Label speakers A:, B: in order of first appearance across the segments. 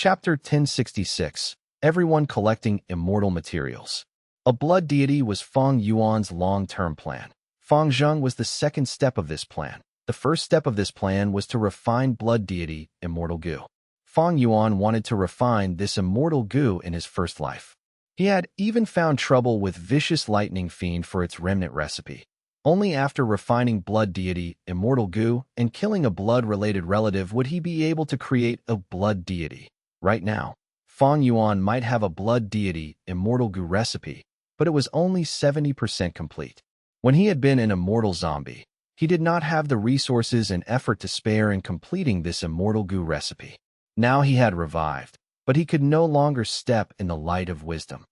A: Chapter 1066. Everyone collecting immortal materials. A blood deity was Fang Yuan's long-term plan. Fang Zheng was the second step of this plan. The first step of this plan was to refine blood deity, immortal goo. Fang Yuan wanted to refine this immortal goo in his first life. He had even found trouble with vicious lightning fiend for its remnant recipe. Only after refining blood deity, immortal goo, and killing a blood-related relative would he be able to create a blood deity. Right now, Fang Yuan might have a blood deity, immortal goo recipe, but it was only 70% complete. When he had been an immortal zombie, he did not have the resources and effort to spare in completing this immortal goo recipe. Now he had revived, but he could no longer step in the light of wisdom.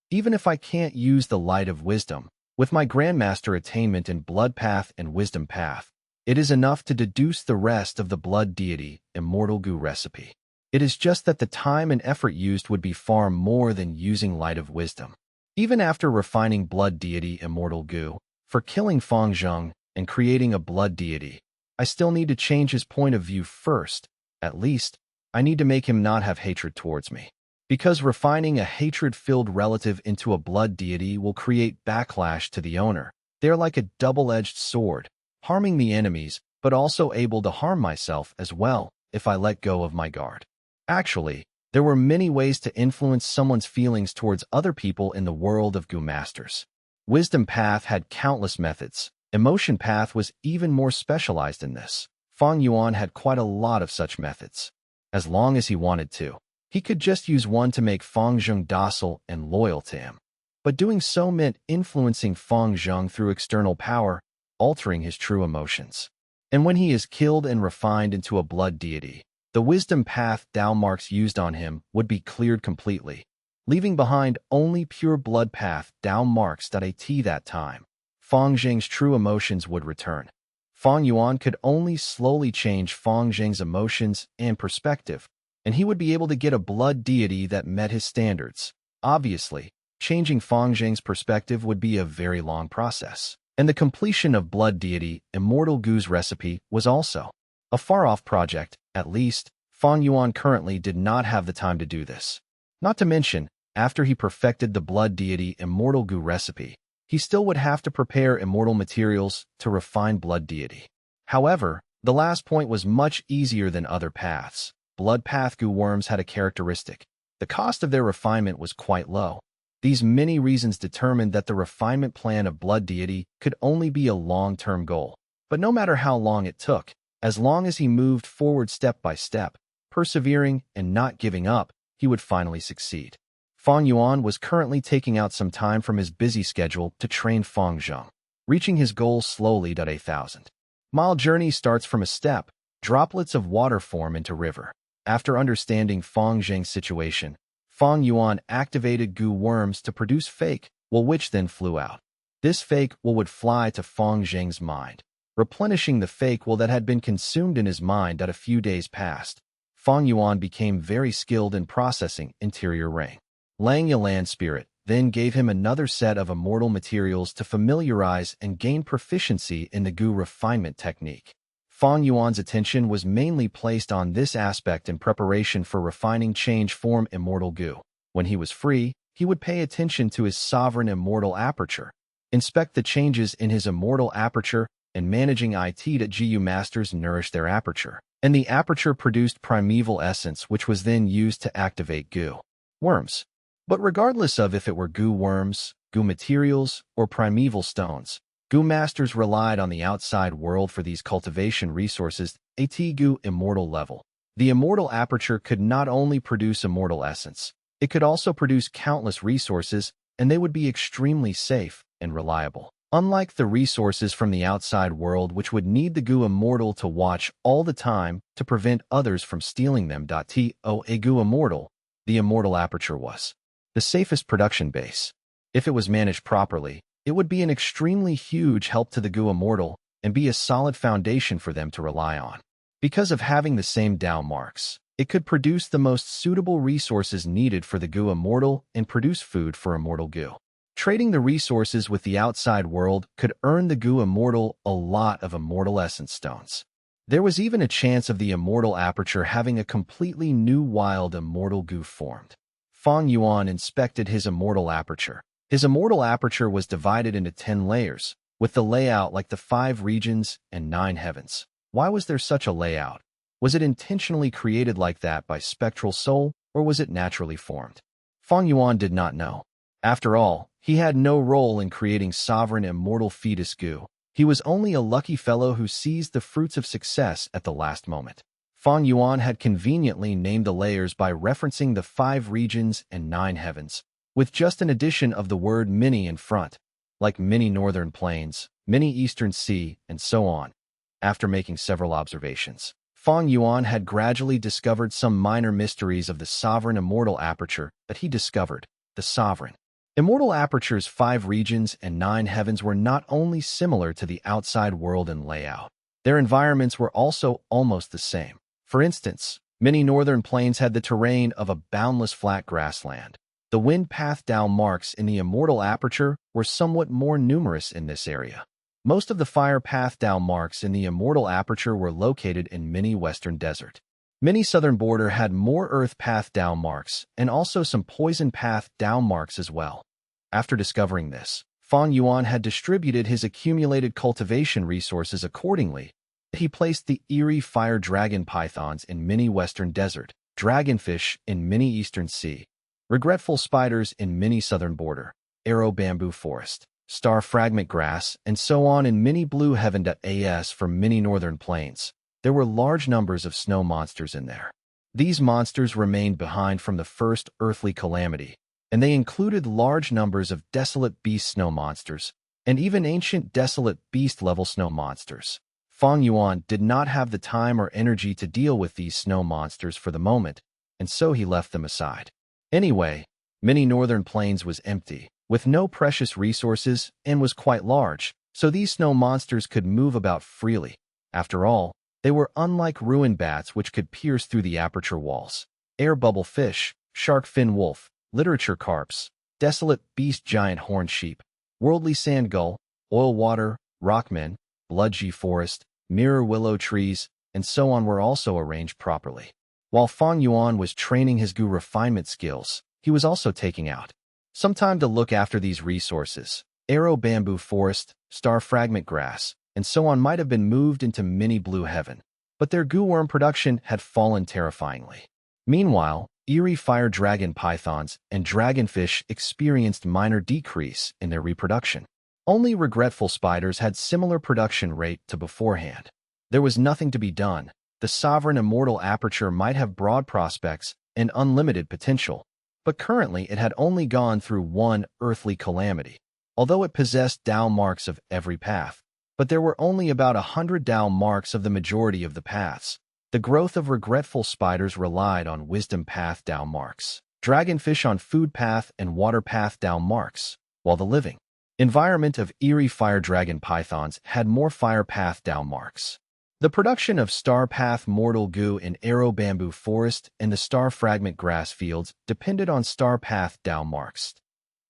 A: Even if I can't use the light of wisdom, with my Grandmaster attainment in blood path and wisdom path, it is enough to deduce the rest of the blood deity, immortal goo recipe. It is just that the time and effort used would be far more than using light of wisdom. Even after refining blood deity, immortal goo, for killing Fang Zheng and creating a blood deity, I still need to change his point of view first. At least, I need to make him not have hatred towards me. Because refining a hatred-filled relative into a blood deity will create backlash to the owner. They are like a double-edged sword, harming the enemies, but also able to harm myself as well if I let go of my guard. Actually, there were many ways to influence someone's feelings towards other people in the world of Goo Masters. Wisdom Path had countless methods. Emotion Path was even more specialized in this. Fang Yuan had quite a lot of such methods. As long as he wanted to, he could just use one to make Fang Zheng docile and loyal to him. But doing so meant influencing Fang Zheng through external power, altering his true emotions. And when he is killed and refined into a blood deity, the wisdom path Dao marks used on him would be cleared completely, leaving behind only pure blood path Dao marks. At that time, Fang Zheng's true emotions would return. Fang Yuan could only slowly change Fang Zheng's emotions and perspective, and he would be able to get a blood deity that met his standards. Obviously, changing Fang Zheng's perspective would be a very long process, and the completion of blood deity, immortal goo's recipe was also a far-off project. At least, Fang Yuan currently did not have the time to do this. Not to mention, after he perfected the blood deity immortal goo recipe, he still would have to prepare immortal materials to refine blood deity. However, the last point was much easier than other paths. Blood path goo worms had a characteristic. The cost of their refinement was quite low. These many reasons determined that the refinement plan of blood deity could only be a long-term goal. But no matter how long it took, as long as he moved forward step by step, persevering and not giving up, he would finally succeed. Fang Yuan was currently taking out some time from his busy schedule to train Fang Zheng, reaching his goal slowly. A 1,000-mile journey starts from a step. Droplets of water form into river. After understanding Fang Zheng's situation, Fang Yuan activated goo worms to produce fake wool, which then flew out. This fake wool would fly to Fang Zheng's mind, replenishing the fake wool that had been consumed in his mind. A few days passed. Fang Yuan became very skilled in processing interior ring. Lang Yalan spirit then gave him another set of immortal materials to familiarize and gain proficiency in the goo refinement technique. Fang Yuan's attention was mainly placed on this aspect in preparation for refining change form immortal goo. When he was free, he would pay attention to his sovereign immortal aperture, inspect the changes in his immortal aperture, and managing it. Gu masters nourished their aperture, and the aperture produced primeval essence, which was then used to activate goo worms. But regardless of if it were goo worms, goo materials, or primeval stones, goo masters relied on the outside world for these cultivation resources at goo immortal level. The immortal aperture could not only produce immortal essence, it could also produce countless resources, and they would be extremely safe and reliable. Unlike the resources from the outside world, which would need the goo immortal to watch all the time to prevent others from stealing them. A goo immortal, the immortal aperture was the safest production base. If it was managed properly, it would be an extremely huge help to the goo immortal and be a solid foundation for them to rely on. Because of having the same Dao marks, it could produce the most suitable resources needed for the goo immortal and produce food for immortal goo. Trading the resources with the outside world could earn the goo immortal a lot of immortal essence stones. There was even a chance of the immortal aperture having a completely new wild immortal goo formed. Fang Yuan inspected his immortal aperture. His immortal aperture was divided into 10 layers, with the layout like the 5 regions and 9 heavens. Why was there such a layout? Was it intentionally created like that by spectral soul, or was it naturally formed? Fang Yuan did not know. After all, he had no role in creating sovereign immortal fetus goo. He was only a lucky fellow who seized the fruits of success at the last moment. Fang Yuan had conveniently named the layers by referencing the 5 regions and 9 heavens, with just an addition of the word mini in front, like mini northern plains, mini eastern sea, and so on. After making several observations, Fang Yuan had gradually discovered some minor mysteries of the sovereign immortal aperture that he discovered. The sovereign immortal aperture's 5 regions and 9 heavens were not only similar to the outside world in layout, their environments were also almost the same. For instance, many northern plains had the terrain of a boundless flat grassland. The wind path down marks in the immortal aperture were somewhat more numerous in this area. Most of the fire path down marks in the immortal aperture were located in many western desert. Many southern border had more earth path down marks and also some poison path down marks as well. After discovering this, Fang Yuan had distributed his accumulated cultivation resources accordingly. He placed the eerie fire dragon pythons in many western desert, dragonfish in many eastern sea, regretful spiders in many southern border, arrow bamboo forest, star fragment grass, and so on in many blue heaven.as for many northern plains. There were large numbers of snow monsters in there. These monsters remained behind from the first earthly calamity, and they included large numbers of desolate beast snow monsters, and even ancient desolate beast-level snow monsters. Fang Yuan did not have the time or energy to deal with these snow monsters for the moment, and so he left them aside. Anyway, many northern plains was empty, with no precious resources, and was quite large, so these snow monsters could move about freely. After all, they were unlike ruin bats which could pierce through the aperture walls. Air bubble fish, shark fin wolf, literature carps, desolate beast giant horned sheep, worldly sand gull, oil water, rockmen, bludgy forest, mirror willow trees, and so on were also arranged properly. While Fang Yuan was training his goo refinement skills, he was also taking out some time to look after these resources. Arrow bamboo forest, star fragment grass, and so on might have been moved into mini blue heaven, but their goo worm production had fallen terrifyingly. Meanwhile, eerie fire dragon pythons and dragonfish experienced minor decrease in their reproduction. Only regretful spiders had similar production rate to beforehand. There was nothing to be done. The sovereign immortal aperture might have broad prospects and unlimited potential, but currently it had only gone through one earthly calamity. Although it possessed down marks of every path, but there were only about 100 down marks of the majority of the paths. The growth of regretful spiders relied on wisdom path down marks, dragonfish on food path and water path down marks, while the living environment of eerie fire dragon pythons had more fire path down marks. The production of star path mortal goo in arrow bamboo forest and the star fragment grass fields depended on star path down marks.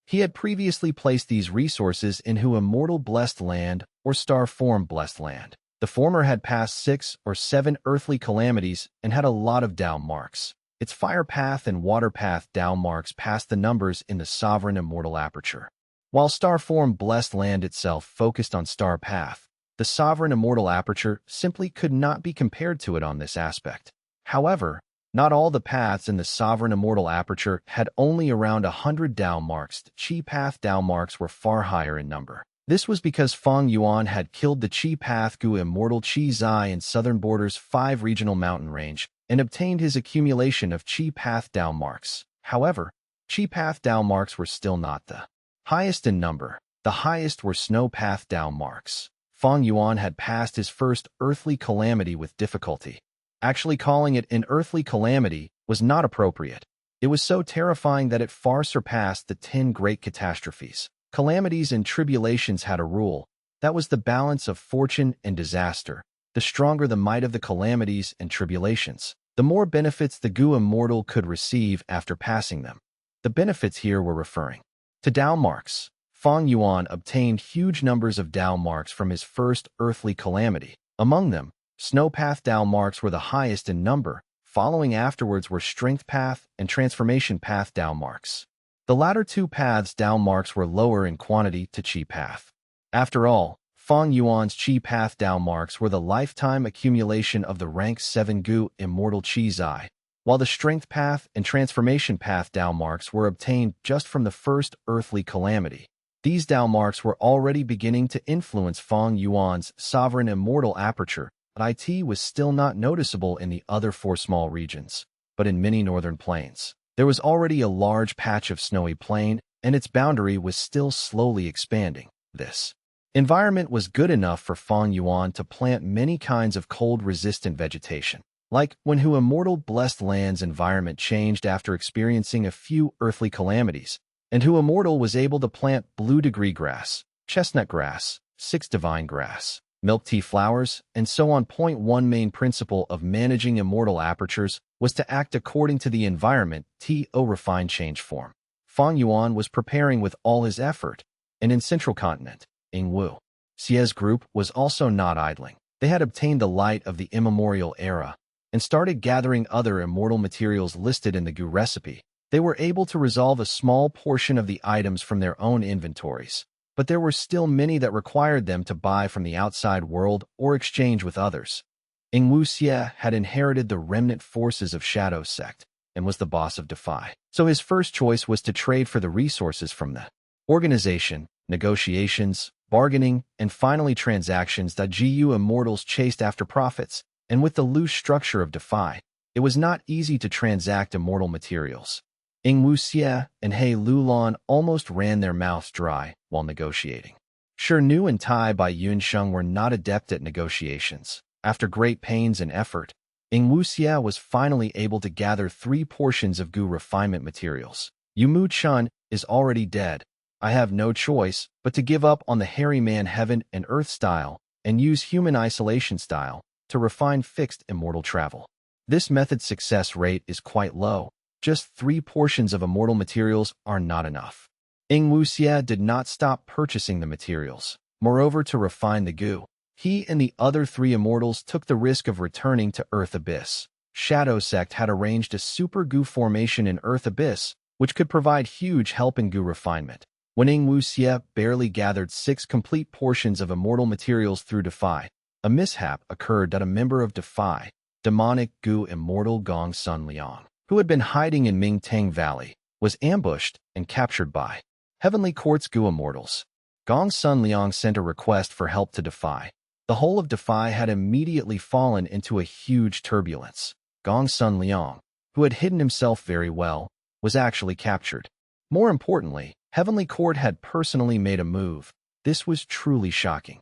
A: He had previously placed these resources into immortal blessed land or star form blessed land. The former had passed 6 or 7 earthly calamities and had a lot of down marks. Its fire path and water path down marks passed the numbers in the sovereign immortal aperture. While star form blessed land itself focused on star path, the sovereign immortal aperture simply could not be compared to it on this aspect. However, not all the paths in the sovereign immortal aperture had only around 100 down marks. The chi path down marks were far higher in number. This was because Fang Yuan had killed the chi path goo immortal Chi Zai in southern border's 5 regional mountain range and obtained his accumulation of chi path down marks. However, chi path down marks were still not the highest in number. The highest were snow path down marks. Fang Yuan had passed his first earthly calamity with difficulty. Actually calling it an earthly calamity was not appropriate. It was so terrifying that it far surpassed the 10 great catastrophes. Calamities and tribulations had a rule. That was the balance of fortune and disaster. The stronger the might of the calamities and tribulations, the more benefits the goo immortal could receive after passing them. The benefits here were referring to down marks. Fang Yuan obtained huge numbers of down marks from his first earthly calamity. Among them, Snow path Dao marks were the highest in number, following afterwards were strength path and transformation path Dao marks. The latter two paths Dao marks were lower in quantity to Qi path. After all, Fang Yuan's Qi path Dao marks were the lifetime accumulation of the rank 7 Gu immortal Qi Zai, while the strength path and transformation path Dao marks were obtained just from the first earthly calamity. These Dao marks were already beginning to influence Fang Yuan's sovereign immortal aperture, but it was still not noticeable in the other 4 small regions. But in many northern plains, there was already a large patch of snowy plain, and its boundary was still slowly expanding. This environment was good enough for Fang Yuan to plant many kinds of cold-resistant vegetation. Like when Hu Immortal Blessed Land's environment changed after experiencing a few earthly calamities, and Hu Immortal was able to plant blue degree grass, chestnut grass, 6 divine grass, milk tea flowers, and so on. One main principle of managing immortal apertures was to act according to the environment, refined change form. Fang Yuan was preparing with all his effort, and in Central Continent, Yingwu Xie's group was also not idling. They had obtained the light of the immemorial era and started gathering other immortal materials listed in the Gu recipe. They were able to resolve a small portion of the items from their own inventories, but there were still many that required them to buy from the outside world or exchange with others. Yingwu Xie had inherited the remnant forces of Shadow Sect and was the boss of Defy. So his first choice was to trade for the resources from the organization, negotiations, bargaining, and finally transactions that GU immortals chased after profits. And with the loose structure of Defy, it was not easy to transact immortal materials. Yingwu Xie and He Lulan almost ran their mouths dry while negotiating. Sure, Nu and Tai by Yunsheng were not adept at negotiations. After great pains and effort, Yingwu Xie was finally able to gather 3 portions of Gu refinement materials. Yumu Chun is already dead. I have no choice but to give up on the hairy man heaven and earth style and use human isolation style to refine fixed immortal travel. This method's success rate is quite low. Just 3 portions of immortal materials are not enough. Yingwu Xie did not stop purchasing the materials. Moreover, to refine the Gu, he and the other 3 immortals took the risk of returning to Earth Abyss. Shadow Sect had arranged a super Gu formation in Earth Abyss, which could provide huge help in Gu refinement. When Yingwu Xie barely gathered 6 complete portions of immortal materials through Defy, a mishap occurred that a member of Defy, demonic Gu immortal Gong Sun Liang, who had been hiding in Mingtang Valley, was ambushed and captured by Heavenly Court's Gu immortals. Gong Sun Liang sent a request for help to Defy. The whole of Defy had immediately fallen into a huge turbulence. Gong Sun Liang, who had hidden himself very well, was actually captured. More importantly, Heavenly Court had personally made a move. This was truly shocking.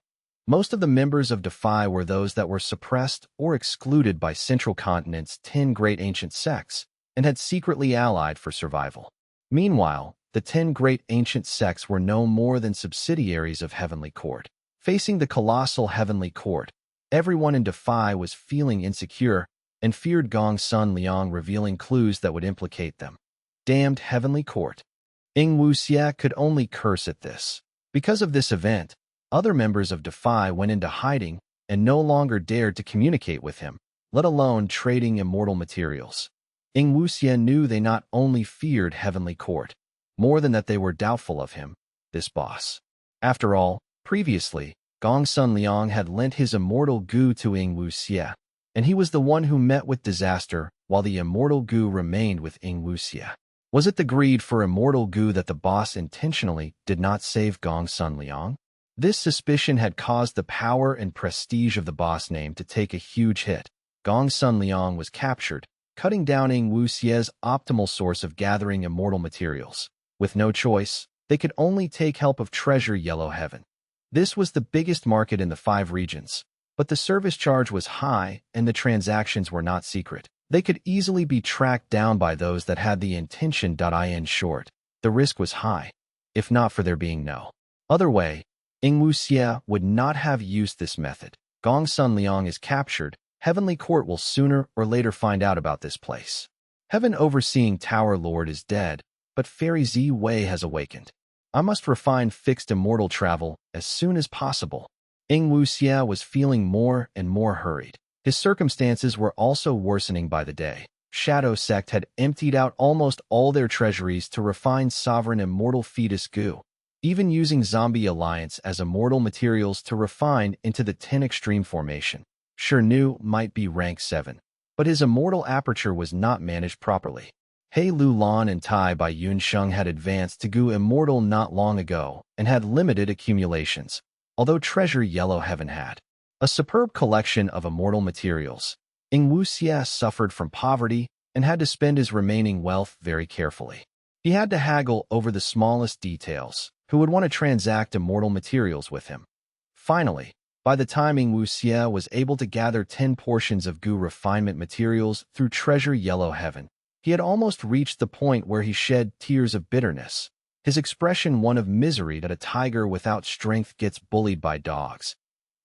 A: Most of the members of Defy were those that were suppressed or excluded by Central Continent's 10 great ancient sects and had secretly allied for survival. Meanwhile, the 10 great ancient sects were no more than subsidiaries of Heavenly Court. Facing the colossal Heavenly Court, everyone in Defy was feeling insecure and feared Gong Sun Liang revealing clues that would implicate them. Damned Heavenly Court. Yingwu Xie could only curse at this. Because of this event, other members of Defy went into hiding and no longer dared to communicate with him, let alone trading immortal materials. Yingwu Xie knew they not only feared Heavenly Court, more than that they were doubtful of him, this boss. After all, previously, Gong Sun Liang had lent his immortal Gu to Yingwu Xie, and he was the one who met with disaster while the immortal Gu remained with Yingwu Xie. Was it the greed for immortal Gu that the boss intentionally did not save Gong Sun Liang? This suspicion had caused the power and prestige of the boss name to take a huge hit. Gong Sun Liang was captured, cutting down Yingwu Xie's optimal source of gathering immortal materials. With no choice, they could only take help of Treasure Yellow Heaven. This was the biggest market in the 5 regions, but the service charge was high and the transactions were not secret. They could easily be tracked down by those that had the intention. In short, the risk was high, if not for there being no other way. Yingwu Xie would not have used this method. Gong Sun Liang is captured. Heavenly Court will sooner or later find out about this place. Heaven overseeing Tower Lord is dead, but Fairy Z Wei has awakened. I must refine fixed immortal travel as soon as possible. Yingwu Xie was feeling more and more hurried. His circumstances were also worsening by the day. Shadow Sect had emptied out almost all their treasuries to refine sovereign immortal fetus goo, even using Zombie Alliance as immortal materials to refine into the 10 extreme formation. Nu might be rank 7, but his immortal aperture was not managed properly. Hei Lu Lan and Tai by Yun Sheng had advanced to goo immortal not long ago and had limited accumulations, although Treasure Yellow Heaven had a superb collection of immortal materials. Ing Wuxia suffered from poverty and had to spend his remaining wealth very carefully. He had to haggle over the smallest details, who would want to transact immortal materials with him. Finally, by the time Ing Wuxia was able to gather 10 portions of goo refinement materials through Treasure Yellow Heaven, he had almost reached the point where he shed tears of bitterness, his expression one of misery that a tiger without strength gets bullied by dogs.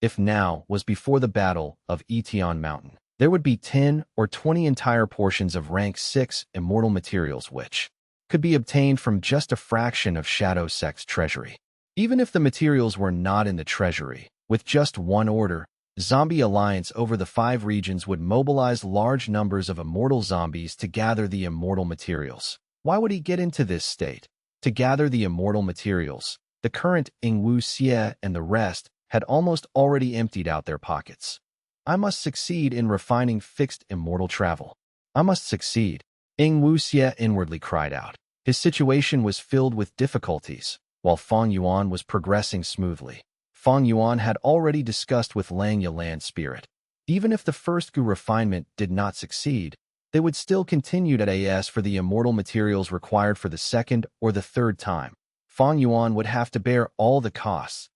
A: If now was before the battle of Etion Mountain, there would be 10 or 20 entire portions of rank 6 immortal materials which could be obtained from just a fraction of Shadow Sect's treasury. Even if the materials were not in the treasury, with just one order, Zombie Alliance over the 5 regions would mobilize large numbers of immortal zombies to gather the immortal materials. Why would he get into this state? To gather the immortal materials, the current Ing Wuxia and the rest had almost already emptied out their pockets. I must succeed in refining fixed immortal travel. I must succeed. Ing Wuxia inwardly cried out. His situation was filled with difficulties, while Fang Yuan was progressing smoothly. Fang Yuan had already discussed with Lang Yalan Spirit. Even if the first goo refinement did not succeed, they would still continue at AS for the immortal materials required for the second or the third time. Fang Yuan would have to bear all the costs.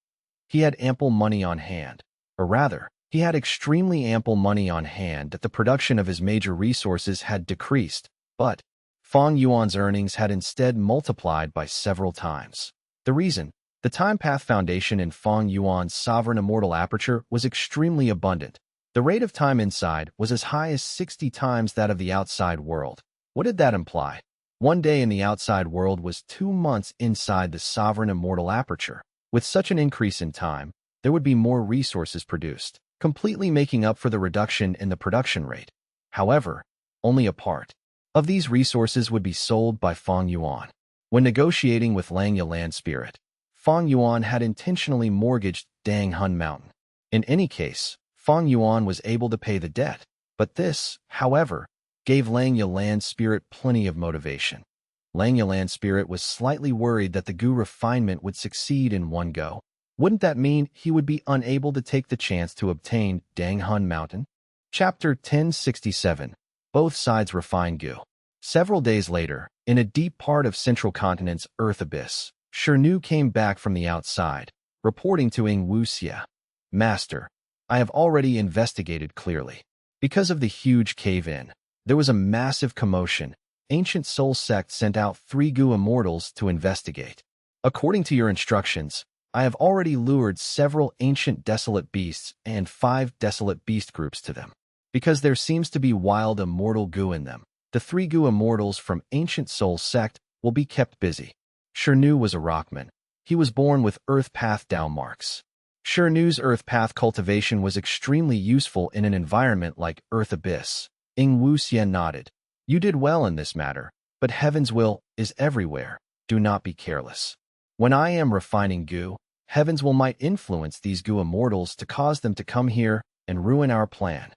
A: He had ample money on hand, or rather, he had extremely ample money on hand that the production of his major resources had decreased, but Fang Yuan's earnings had instead multiplied by several times. The reason? The Time Path Foundation in Fang Yuan's sovereign immortal aperture was extremely abundant. The rate of time inside was as high as 60 times that of the outside world. What did that imply? One day in the outside world was 2 months inside the sovereign immortal aperture. With such an increase in time, there would be more resources produced, completely making up for the reduction in the production rate. However, only a part of these resources would be sold by Fang Yuan. When negotiating with Lang Yalan Spirit, Fang Yuan had intentionally mortgaged Dang Hun Mountain. In any case, Fang Yuan was able to pay the debt, but this, however, gave Lang Yalan Spirit plenty of motivation. Lang Yalan Spirit was slightly worried that the goo refinement would succeed in one go. Wouldn't that mean he would be unable to take the chance to obtain Dang Hun Mountain? Chapter 1067. Both sides refine goo. Several days later, in a deep part of Central Continent's Earth Abyss, Nu came back from the outside, reporting to Ing Wuxia. Master, I have already investigated clearly. Because of the huge cave-in, there was a massive commotion. Ancient Soul Sect sent out 3 goo immortals to investigate. According to your instructions, I have already lured several ancient desolate beasts and 5 desolate beast groups to them. Because there seems to be wild immortal goo in them, the 3 goo immortals from Ancient Soul Sect will be kept busy. Nu was a rockman. He was born with Earth Path down marks. Nu's Earth Path cultivation was extremely useful in an environment like Earth Abyss. Ing Wuxia nodded. You did well in this matter, but Heaven's will is everywhere. Do not be careless. When I am refining goo, Heaven's will might influence these goo immortals to cause them to come here and ruin our plan.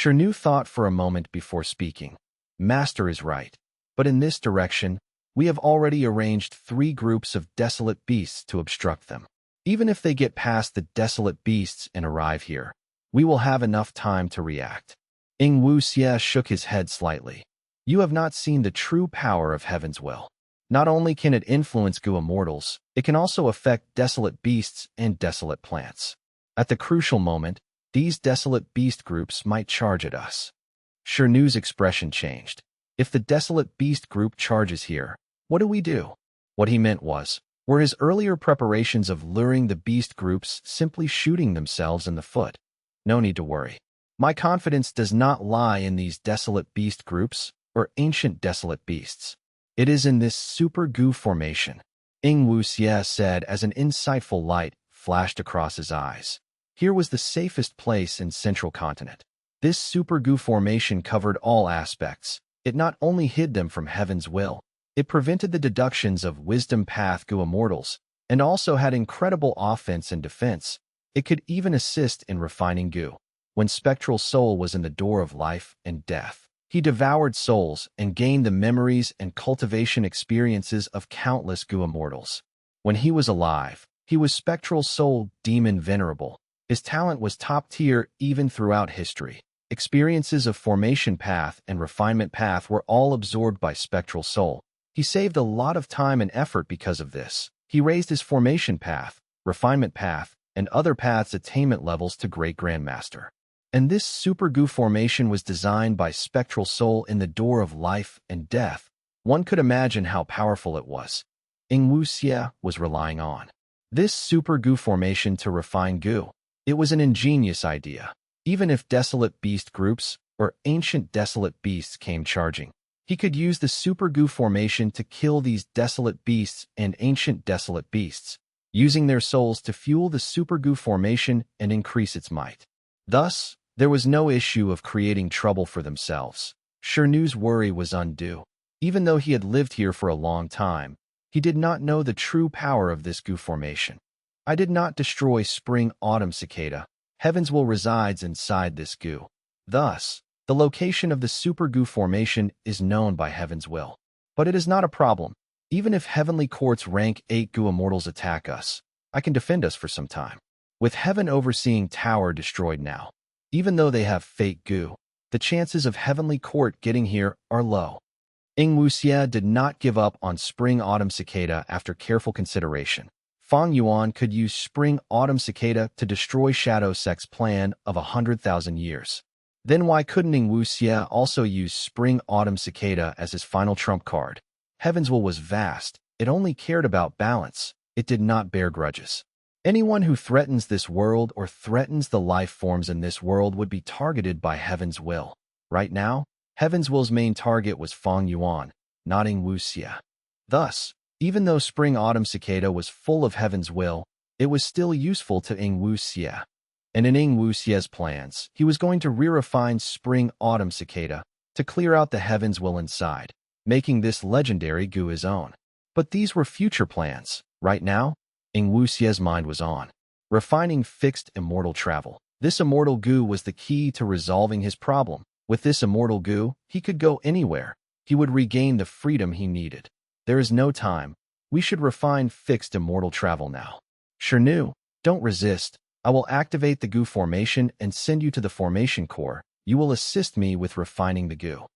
A: Nu thought for a moment before speaking. Master is right, but in this direction, we have already arranged 3 groups of desolate beasts to obstruct them. Even if they get past the desolate beasts and arrive here, we will have enough time to react. Ing Wuxia shook his head slightly. You have not seen the true power of Heaven's will. Not only can it influence goo immortals, it can also affect desolate beasts and desolate plants. At the crucial moment, these desolate beast groups might charge at us. Nu's expression changed. If the desolate beast group charges here, what do we do? What he meant was, were his earlier preparations of luring the beast groups simply shooting themselves in the foot? No need to worry. My confidence does not lie in these desolate beast groups or ancient desolate beasts. It is in this super goo formation, Ing Wuxia said as an insightful light flashed across his eyes. Here was the safest place in Central Continent. This super goo formation covered all aspects. It not only hid them from heaven's will, it prevented the deductions of wisdom path goo immortals, and also had incredible offense and defense. It could even assist in refining goo. When spectral soul was in the door of life and death, he devoured souls and gained the memories and cultivation experiences of countless goo immortals. When he was alive, he was spectral soul demon venerable. His talent was top tier even throughout history. Experiences of formation path and refinement path were all absorbed by spectral soul. He saved a lot of time and effort because of this. He raised his formation path, refinement path, and other paths' attainment levels to Great Grandmaster. And this super goo formation was designed by spectral soul in the door of life and death. One could imagine how powerful it was. Ing Wuxia was relying on this super goo formation to refine goo. It was an ingenious idea. Even if desolate beast groups or ancient desolate beasts came charging, he could use the super goo formation to kill these desolate beasts and ancient desolate beasts, using their souls to fuel the super goo formation and increase its might. Thus, there was no issue of creating trouble for themselves. Chernu's worry was undue. Even though he had lived here for a long time, he did not know the true power of this goo formation. I did not destroy spring-autumn cicada. Heaven's will resides inside this goo. Thus, the location of the super goo formation is known by Heaven's will. But it is not a problem. Even if Heavenly Court's rank 8 goo immortals attack us, I can defend us for some time. With Heaven Overseeing Tower destroyed now, even though they have fake goo, the chances of Heavenly Court getting here are low. Ing Wuxia did not give up on spring-autumn cicada after careful consideration. Fang Yuan could use spring-autumn cicada to destroy Shadow Sect's plan of 100,000 years. Then why couldn't Ing Wuxia also use spring-autumn cicada as his final trump card? Heaven's will was vast. It only cared about balance. It did not bear grudges. Anyone who threatens this world or threatens the life forms in this world would be targeted by Heaven's will. Right now, Heaven's will's main target was Fang Yuan, not Ing Wuxia. Thus, even though spring-autumn cicada was full of Heaven's will, it was still useful to Ing Wuxia. And in Ing Wuxia's plans, he was going to re-refine spring-autumn cicada to clear out the Heaven's will inside, making this legendary goo his own. But these were future plans. Right now, Ing Wuxia's mind was on refining fixed immortal travel. This immortal goo was the key to resolving his problem. With this immortal goo, he could go anywhere. He would regain the freedom he needed. There is no time. We should refine fixed immortal travel now. Chernu, don't resist. I will activate the goo formation and send you to the formation core. You will assist me with refining the goo.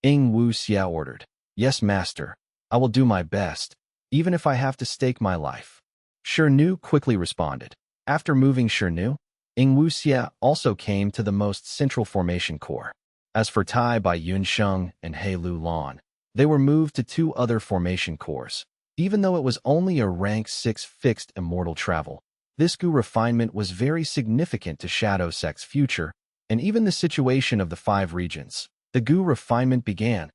A: Ing Wuxia ordered. Yes, master. I will do my best, even if I have to stake my life. Chernu quickly responded. After moving Chernu, Ing Wuxia also came to the most central formation core. As for Tai by Yunsheng and He Lu Lan, they were moved to 2 other formation cores. Even though it was only a rank 6 fixed immortal travel, this goo refinement was very significant to Shadow Sect's future, and even the situation of the 5 regions. The goo refinement began.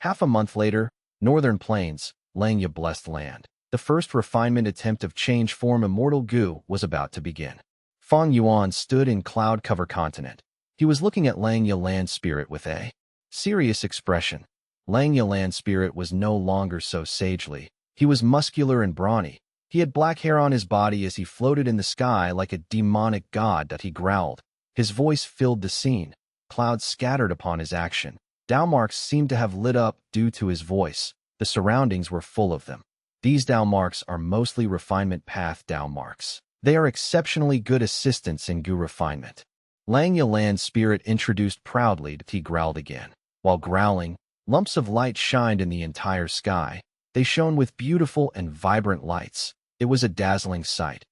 A: Half a month later, Northern Plains, Langya Blessed Land. The first refinement attempt of change form immortal goo was about to begin. Fang Yuan stood in cloud cover continent. He was looking at Langya Land Spirit with a serious expression. Langya Land Spirit was no longer so sagely. He was muscular and brawny. He had black hair on his body as he floated in the sky like a demonic god that he growled. His voice filled the scene. Clouds scattered upon his action. Dao marks seemed to have lit up due to his voice. The surroundings were full of them. These Dao marks are mostly refinement path Dao marks. They are exceptionally good assistants in goo refinement. Langya Land Spirit introduced proudly that he growled again. While growling, lumps of light shined in the entire sky. They shone with beautiful and vibrant lights. It was a dazzling sight.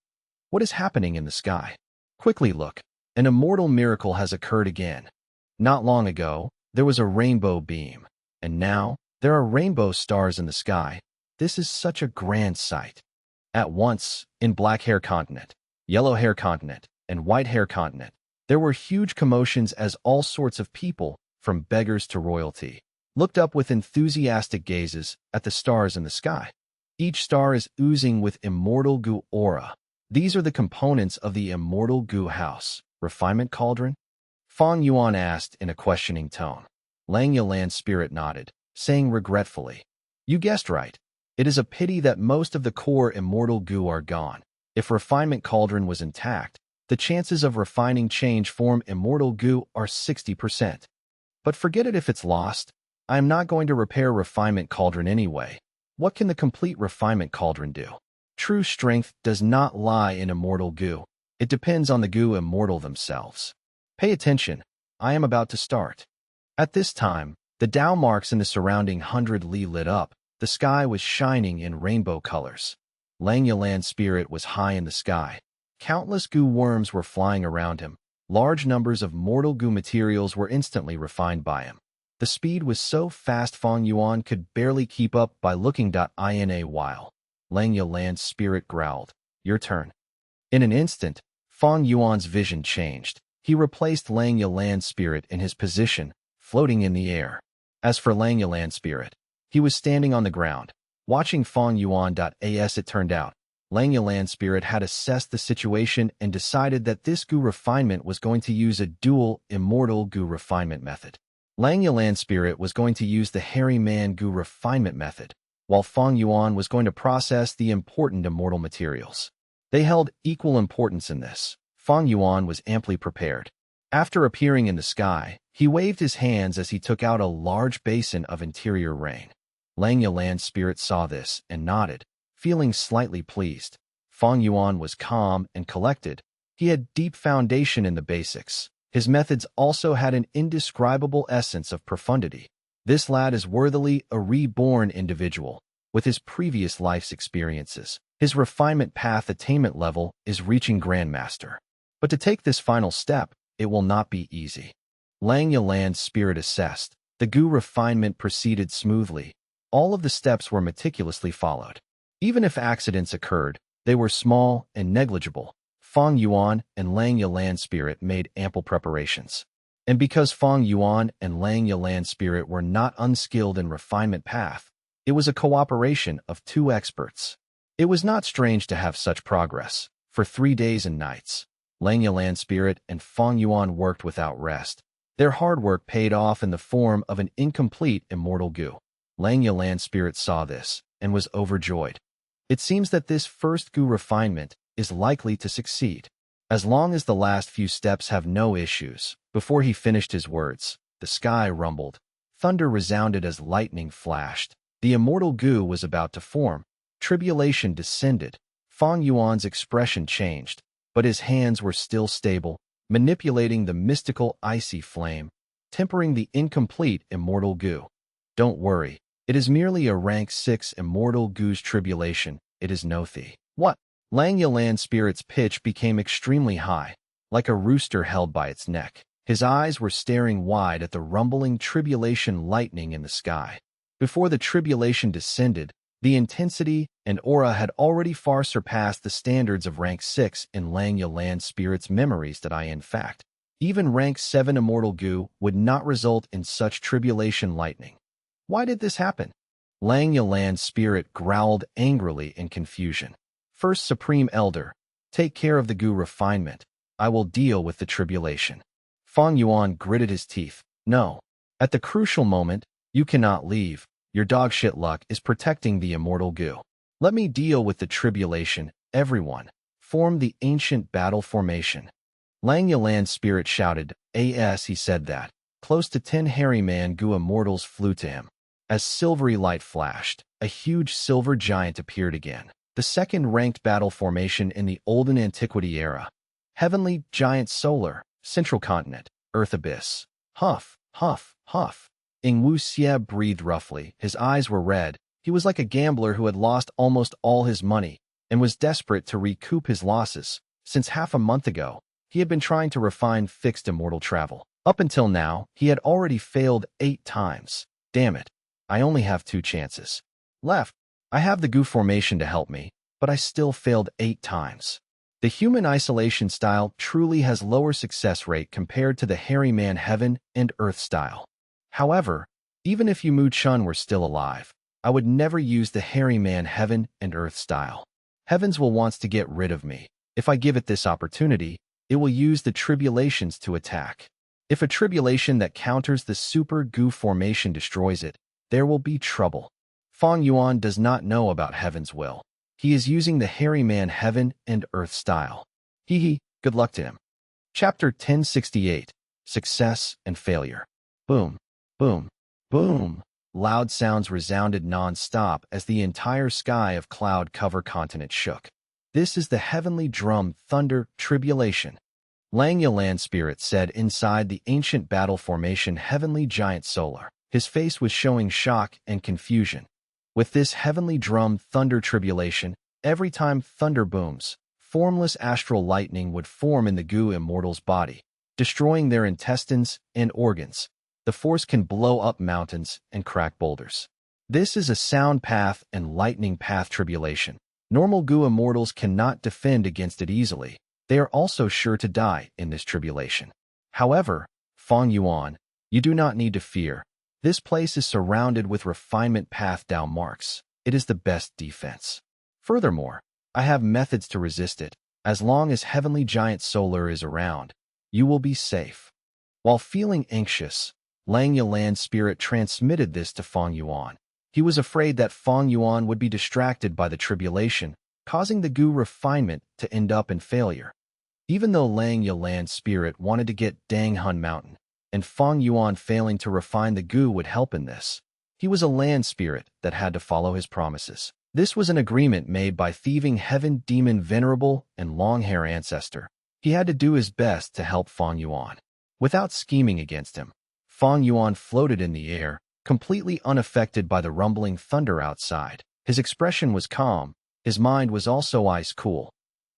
A: What is happening in the sky? Quickly look. An immortal miracle has occurred again. Not long ago, there was a rainbow beam, and now there are rainbow stars in the sky. This is such a grand sight. At once, in Black Hair Continent, Yellow Hair Continent, and White Hair Continent, there were huge commotions as all sorts of people, from beggars to royalty, looked up with enthusiastic gazes at the stars in the sky. Each star is oozing with immortal goo aura. These are the components of the immortal goo house. Refinement cauldron? Fang Yuan asked in a questioning tone. Lang Yalan's spirit nodded, saying regretfully, "You guessed right. It is a pity that most of the core immortal goo are gone. If refinement cauldron was intact, the chances of refining change form immortal goo are 60%. But forget it if it's lost. I am not going to repair refinement cauldron anyway. What can the complete refinement cauldron do? True strength does not lie in immortal goo. It depends on the goo immortal themselves. Pay attention. I am about to start." At this time, the Tao marks in the surrounding 100 li lit up. The sky was shining in rainbow colors. Lang Yalan's spirit was high in the sky. Countless goo worms were flying around him. Large numbers of mortal goo materials were instantly refined by him. The speed was so fast Fang Yuan could barely keep up by looking in a while. Lang Yalan's spirit growled, "Your turn." In an instant, Fang Yuan's vision changed. He replaced Lang Yalan's spirit in his position, floating in the air. As for Lang Yalan's spirit, he was standing on the ground, watching Fang Yuan. As it turned out, Lang Yalan's spirit had assessed the situation and decided that this goo refinement was going to use a dual, immortal goo refinement method. Lang Yalan's spirit was going to use the hairy man goo refinement method, while Fang Yuan was going to process the important immortal materials. They held equal importance in this. Fang Yuan was amply prepared. After appearing in the sky, he waved his hands as he took out a large basin of interior rain. Lang Yalan's spirit saw this and nodded, feeling slightly pleased. Fang Yuan was calm and collected. He had deep foundation in the basics. His methods also had an indescribable essence of profundity. This lad is worthily a reborn individual. With his previous life's experiences, his refinement path attainment level is reaching Grandmaster. But to take this final step, it will not be easy. Lang Yalan's spirit assessed. The goo refinement proceeded smoothly. All of the steps were meticulously followed. Even if accidents occurred, they were small and negligible. Fang Yuan and Lang Yalan's spirit made ample preparations. And because Fang Yuan and Lang Yalan's spirit were not unskilled in refinement path, it was a cooperation of two experts. It was not strange to have such progress. For 3 days and nights, Lang Yalan's spirit and Fang Yuan worked without rest. Their hard work paid off in the form of an incomplete immortal goo. Lang Yalan's spirit saw this and was overjoyed. It seems that this first goo refinement is likely to succeed. As long as the last few steps have no issues. Before he finished his words, the sky rumbled. Thunder resounded as lightning flashed. The immortal goo was about to form. Tribulation descended. Fang Yuan's expression changed, but his hands were still stable, manipulating the mystical icy flame, tempering the incomplete immortal goo. Don't worry, it is merely a rank 6 immortal goo's tribulation. It is no thing. What? Lang Yalan's spirit's pitch became extremely high, like a rooster held by its neck. His eyes were staring wide at the rumbling tribulation lightning in the sky. Before the tribulation descended, the intensity and aura had already far surpassed the standards of rank 6 in Lang Yalan's spirit's memories in fact, even rank 7 immortal goo would not result in such tribulation lightning. Why did this happen? Lang Yalan's spirit growled angrily in confusion. First Supreme Elder, take care of the goo refinement. I will deal with the tribulation. Fang Yuan gritted his teeth. No. At the crucial moment, you cannot leave. Your dogshit luck is protecting the immortal goo. Let me deal with the tribulation. Everyone, form the ancient battle formation. Lang Yalan's spirit shouted, as he said that. Close to 10 hairy man goo immortals flew to him. As silvery light flashed, a huge silver giant appeared again. The second-ranked battle formation in the olden antiquity era. Heavenly Giant Solar, Central Continent, Earth Abyss. Huff, huff, huff. Ing Wu Xie breathed roughly. His eyes were red. He was like a gambler who had lost almost all his money and was desperate to recoup his losses. Since half a month ago, he had been trying to refine fixed immortal travel. Up until now, he had already failed 8 times. Damn it. I only have 2 chances left. I have the goo formation to help me, but I still failed 8 times. The human isolation style truly has lower success rate compared to the hairy man heaven and earth style. However, even if Yu Mu Chun were still alive, I would never use the hairy man heaven and earth style. Heavens will wants to get rid of me. If I give it this opportunity, it will use the tribulations to attack. If a tribulation that counters the super goo formation destroys it, there will be trouble. Fang Yuan does not know about heaven's will. He is using the hairy man heaven and earth style. Good luck to him. Chapter 1068, Success and Failure. Boom, boom, boom. Loud sounds resounded non-stop as the entire sky of cloud-cover continent shook. This is the heavenly drum thunder tribulation. Lang Yalan spirit said inside the ancient battle formation heavenly giant solar. His face was showing shock and confusion. With this heavenly drum thunder tribulation, every time thunder booms, formless astral lightning would form in the goo immortal's body, destroying their intestines and organs. The force can blow up mountains and crack boulders. This is a sound path and lightning path tribulation. Normal goo immortals cannot defend against it easily. They are also sure to die in this tribulation. However, Fang Yuan, you do not need to fear. This place is surrounded with refinement path down marks. It is the best defense. Furthermore, I have methods to resist it. As long as heavenly giant solar is around, you will be safe. While feeling anxious, Lang Yalan spirit transmitted this to Fang Yuan. He was afraid that Fang Yuan would be distracted by the tribulation, causing the goo refinement to end up in failure. Even though Lang Yalan spirit wanted to get Dang Hun Mountain, and Fang Yuan failing to refine the goo would help in this, he was a land spirit that had to follow his promises. This was an agreement made by thieving heaven demon venerable and long-hair ancestor. He had to do his best to help Fang Yuan. Without scheming against him, Fang Yuan floated in the air, completely unaffected by the rumbling thunder outside. His expression was calm. His mind was also ice-cool.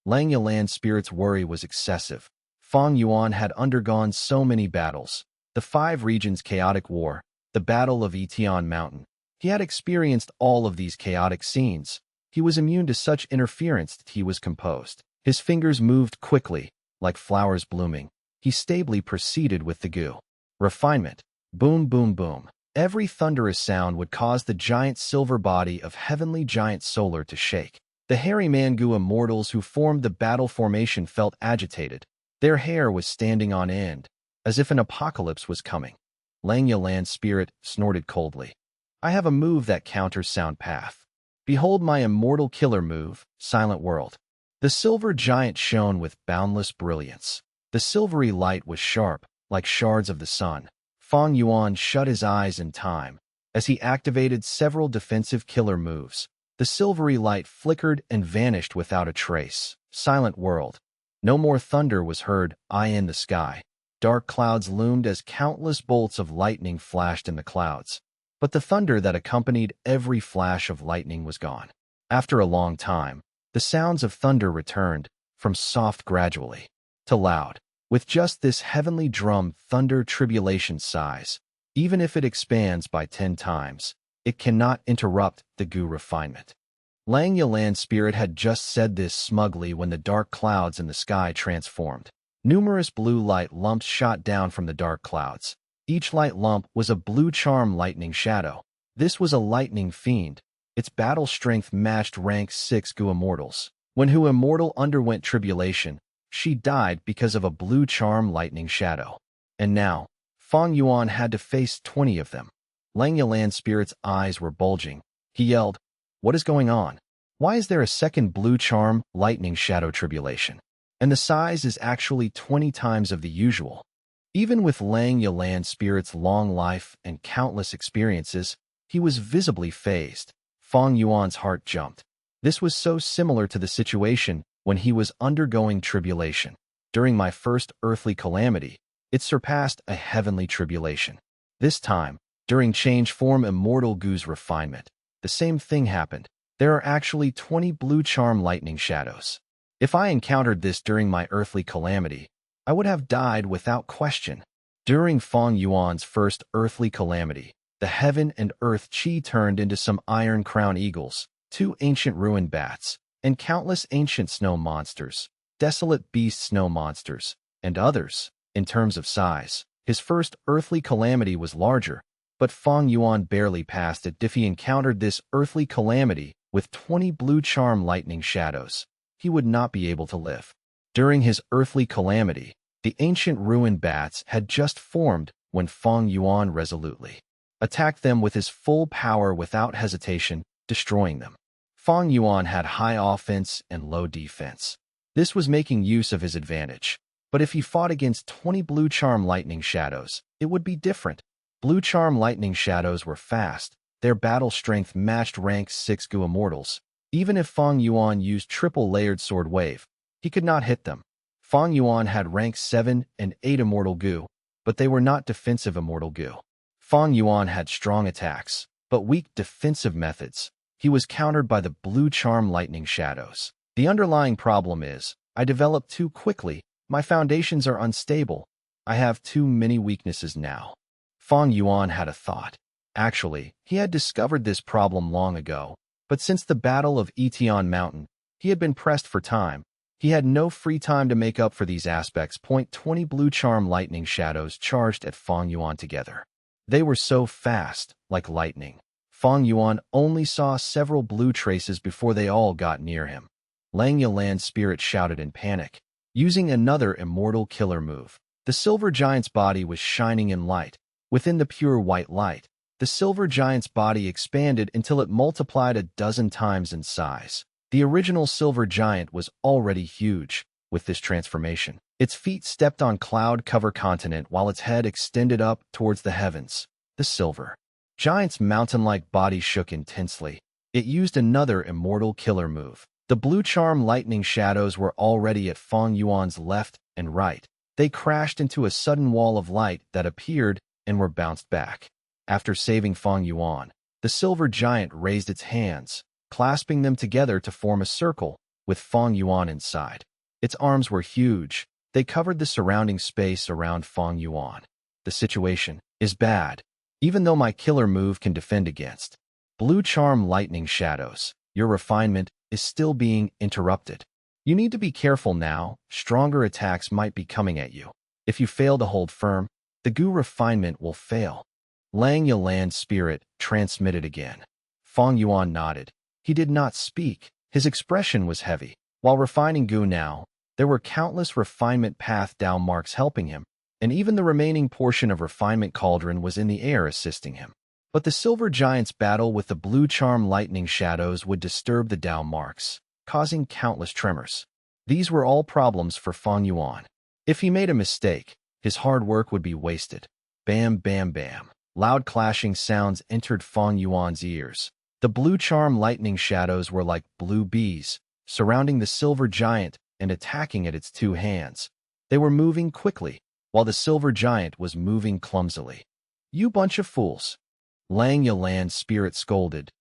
A: Lang Yalan spirit's worry was excessive. Fang Yuan had undergone so many battles. The 5 regions chaotic war, the Battle of Etian Mountain. He had experienced all of these chaotic scenes. He was immune to such interference that he was composed. His fingers moved quickly, like flowers blooming. He stably proceeded with the goo. Refinement. Boom, boom, boom. Every thunderous sound would cause the giant silver body of heavenly giant solar to shake. The hairy Mangu immortals who formed the battle formation felt agitated. Their hair was standing on end, as if an apocalypse was coming. Lang Yalan's spirit snorted coldly. I have a move that counters sound path. Behold my immortal killer move, Silent World. The silver giant shone with boundless brilliance. The silvery light was sharp, like shards of the sun. Fang Yuan shut his eyes in time. As he activated several defensive killer moves, the silvery light flickered and vanished without a trace. Silent World. No more thunder was heard, eye in the sky. Dark clouds loomed as countless bolts of lightning flashed in the clouds. But the thunder that accompanied every flash of lightning was gone. After a long time, the sounds of thunder returned, from soft gradually to loud. With just this heavenly drum thunder tribulation size, even if it expands by 10 times, it cannot interrupt the goo refinement. Lang Yalan's spirit had just said this smugly when the dark clouds in the sky transformed. Numerous blue light lumps shot down from the dark clouds. Each light lump was a blue charm lightning shadow. This was a lightning fiend. Its battle strength matched rank 6 goo immortals. When Hu immortal underwent tribulation, she died because of a blue charm lightning shadow. And now, Fang Yuan had to face 20 of them. Lang Yalan's spirit's eyes were bulging. He yelled, "What is going on? Why is there a second blue charm lightning shadow tribulation? And the size is actually 20 times of the usual." Even with Lang Yalan's spirit's long life and countless experiences, he was visibly phased. Fang Yuan's heart jumped. This was so similar to the situation when he was undergoing tribulation. During my first earthly calamity, it surpassed a heavenly tribulation. This time, during change form immortal goo's refinement, the same thing happened. There are actually 20 blue charm lightning shadows. If I encountered this during my earthly calamity, I would have died without question. During Fang Yuan's first earthly calamity, the heaven and earth chi turned into some iron crown eagles, 2 ancient ruin bats, and countless ancient snow monsters, desolate beast snow monsters, and others. In terms of size, his first earthly calamity was larger, but Fang Yuan barely passed it if he encountered this earthly calamity with 20 blue charm lightning shadows. He would not be able to live. During his earthly calamity, The ancient ruined bats had just formed when Fang Yuan resolutely attacked them with his full power without hesitation, destroying them. Fang Yuan had high offense and low defense. This was making use of his advantage. But if he fought against 20 Blue Charm Lightning Shadows, it would be different. Blue Charm Lightning Shadows were fast. Their battle strength matched rank 6 Gu Immortals. Even if Fang Yuan used triple-layered Sword Wave, he could not hit them. Fang Yuan had rank 7 and 8 Immortal Gu, but they were not defensive Immortal Gu. Fang Yuan had strong attacks, but weak defensive methods. He was countered by the Blue Charm Lightning Shadows. The underlying problem is, I developed too quickly. My foundations are unstable. I have too many weaknesses now. Fang Yuan had a thought. Actually, he had discovered this problem long ago, but since the Battle of Etion Mountain, he had been pressed for time. He had no free time to make up for these aspects. 20 Blue Charm Lightning Shadows charged at Fang Yuan together. They were so fast, like lightning. Fang Yuan only saw several blue traces before they all got near him. Lang Yalan's spirit shouted in panic, using another immortal killer move. The silver giant's body was shining in light. Within the pure white light, the silver giant's body expanded until it multiplied a dozen times in size. The original silver giant was already huge. With this transformation, its feet stepped on cloud-covered continent while its head extended up towards the heavens. The silver giant's mountain-like body shook intensely. It used another immortal killer move. The Blue Charm Lightning Shadows were already at Fang Yuan's left and right. They crashed into a sudden wall of light that appeared and were bounced back. After saving Fang Yuan, the silver giant raised its hands, clasping them together to form a circle, with Fang Yuan inside. Its arms were huge. They covered the surrounding space around Fang Yuan. The situation is bad. Even though my killer move can defend against Blue Charm Lightning Shadows, your refinement is still being interrupted. You need to be careful now. Stronger attacks might be coming at you. If you fail to hold firm, the Gu refinement will fail. Lang Yalan's spirit transmitted again. Fang Yuan nodded. He did not speak. His expression was heavy. While refining Gu now, there were countless refinement path down marks helping him, and even the remaining portion of refinement cauldron was in the air assisting him. But the silver giant's battle with the Blue Charm Lightning Shadows would disturb the down marks, causing countless tremors. These were all problems for Fang Yuan. If he made a mistake, his hard work would be wasted. Bam, bam, bam. Loud clashing sounds entered Fang Yuan's ears. The Blue Charm Lightning Shadows were like blue bees, surrounding the silver giant and attacking at its two hands. They were moving quickly, while the silver giant was moving clumsily. You bunch of fools. Lang Yalan's spirit scolded.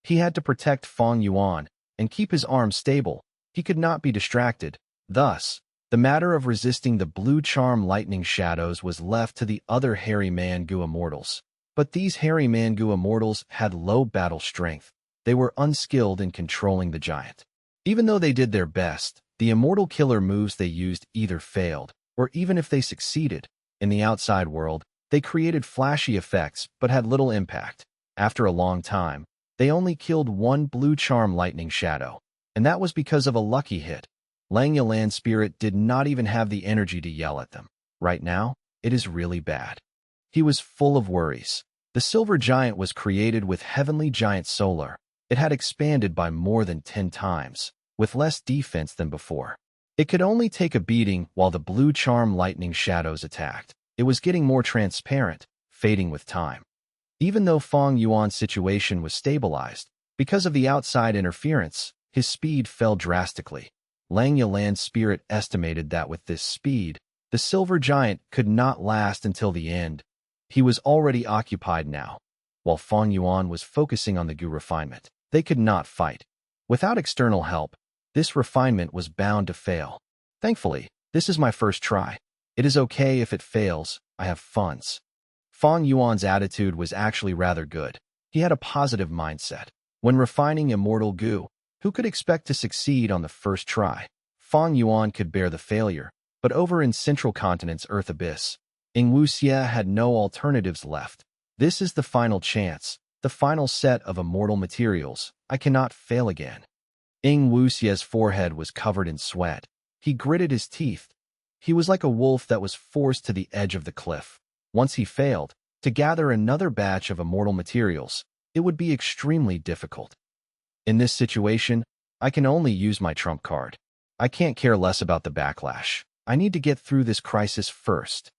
A: He had to protect Fang Yuan and keep his arms stable. He could not be distracted. Thus, the matter of resisting the Blue Charm Lightning Shadows was left to the other Hairy Man Gu Immortals. But these Hairy Man Gu Immortals had low battle strength. They were unskilled in controlling the giant. Even though they did their best, the immortal killer moves they used either failed, or even if they succeeded, in the outside world, they created flashy effects but had little impact. After a long time, they only killed one Blue Charm Lightning Shadow, and that was because of a lucky hit. Lang Yalan's spirit did not even have the energy to yell at them. Right now, it is really bad. He was full of worries. The silver giant was created with Heavenly Giant Solar. It had expanded by more than 10 times, with less defense than before. It could only take a beating while the Blue Charm Lightning Shadows attacked. It was getting more transparent, fading with time. Even though Fang Yuan's situation was stabilized, because of the outside interference, his speed fell drastically. Lang Yalan's spirit estimated that with this speed, the silver giant could not last until the end. He was already occupied now. While Fang Yuan was focusing on the Gu refinement, they could not fight. Without external help, this refinement was bound to fail. Thankfully, this is my first try. It is okay if it fails. I have funds. Fang Yuan's attitude was actually rather good. He had a positive mindset. When refining immortal Gu, who could expect to succeed on the first try? Fang Yuan could bear the failure, but over in Central Continent's Earth Abyss, Ing Wuxia had no alternatives left. This is the final chance, the final set of immortal materials. I cannot fail again. Ing Wuxia's forehead was covered in sweat. He gritted his teeth. He was like a wolf that was forced to the edge of the cliff. Once he failed to gather another batch of immortal materials, it would be extremely difficult. In this situation, I can only use my trump card. I can't care less about the backlash. I need to get through this crisis first.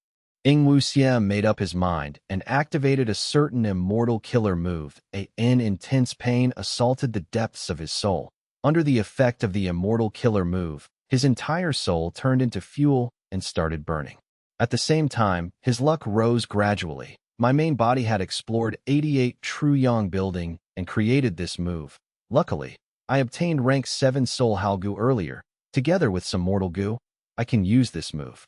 A: Ing Wuxia made up his mind and activated a certain immortal killer move. An intense pain assaulted the depths of his soul. Under the effect of the immortal killer move, his entire soul turned into fuel and started burning. At the same time, his luck rose gradually. My main body had explored 88 True Yang building and created this move. Luckily, I obtained rank 7 Soul Halgu earlier. Together with some mortal goo, I can use this move.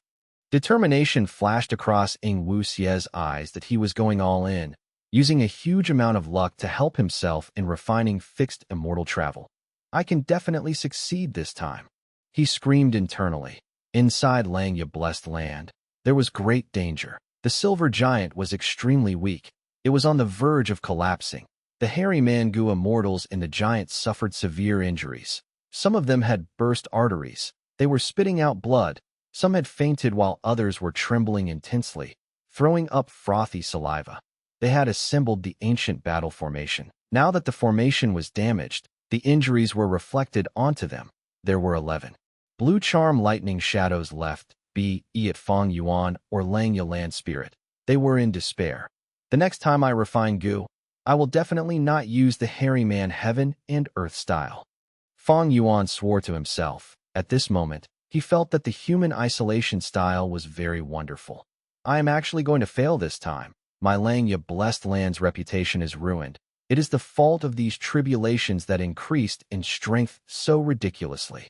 A: Determination flashed across Ing Wuxia's eyes that he was going all in, using a huge amount of luck to help himself in refining fixed immortal travel. I can definitely succeed this time. He screamed internally. Inside Langya blessed land, there was great danger. The silver giant was extremely weak. It was on the verge of collapsing. The hairy Mangu immortals in the giant suffered severe injuries. Some of them had burst arteries. They were spitting out blood. Some had fainted while others were trembling intensely, throwing up frothy saliva. They had assembled the ancient battle formation. Now that the formation was damaged, the injuries were reflected onto them. There were 11. Blue charm lightning shadows left, be it Fang Yuan or Langya land spirit. They were in despair. The next time I refine goo, I will definitely not use the hairy man heaven and earth style. Fang Yuan swore to himself. At this moment, he felt that the human isolation style was very wonderful. I am actually going to fail this time. My Langya blessed land's reputation is ruined. It is the fault of these tribulations that increased in strength so ridiculously.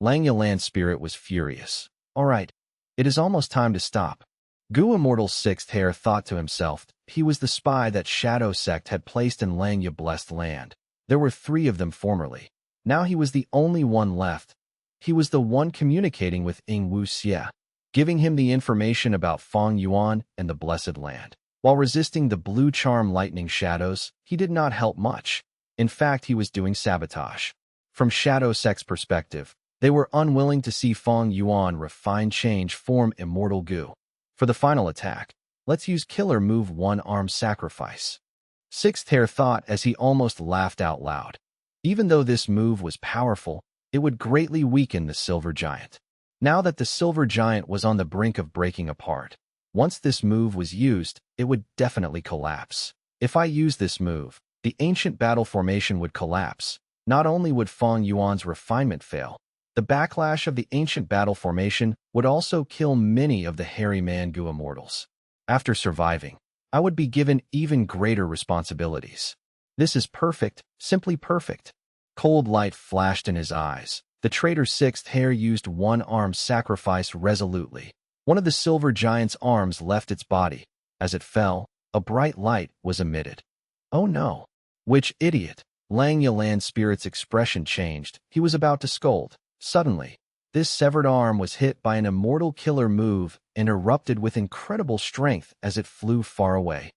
A: Langya land spirit was furious. All right, it is almost time to stop. Gu Immortal's sixth hair thought to himself. He was the spy that Shadow Sect had placed in Langya blessed land. There were 3 of them formerly. Now he was the only one left. He was the one communicating with Ing Wuxia, giving him the information about Fang Yuan and the Blessed Land. While resisting the blue charm lightning shadows, he did not help much. In fact, he was doing sabotage. From Shadow Sect's perspective, they were unwilling to see Fang Yuan refine change form immortal goo. For the final attack, let's use killer move one-arm sacrifice. Sixth hair thought as he almost laughed out loud. Even though this move was powerful, it would greatly weaken the silver giant. Now that the silver giant was on the brink of breaking apart, once this move was used, it would definitely collapse. If I use this move, the ancient battle formation would collapse. Not only would Fang Yuan's refinement fail, the backlash of the ancient battle formation would also kill many of the hairy Mangu immortals. After surviving, I would be given even greater responsibilities. This is perfect, simply perfect. Cold light flashed in his eyes. The traitor's sixth hair used one-arm sacrifice resolutely. One of the silver giant's arms left its body. As it fell, a bright light was emitted. Oh no! Which idiot! Langya land spirit's expression changed. He was about to scold. Suddenly, this severed arm was hit by an immortal killer move and erupted with incredible strength as it flew far away.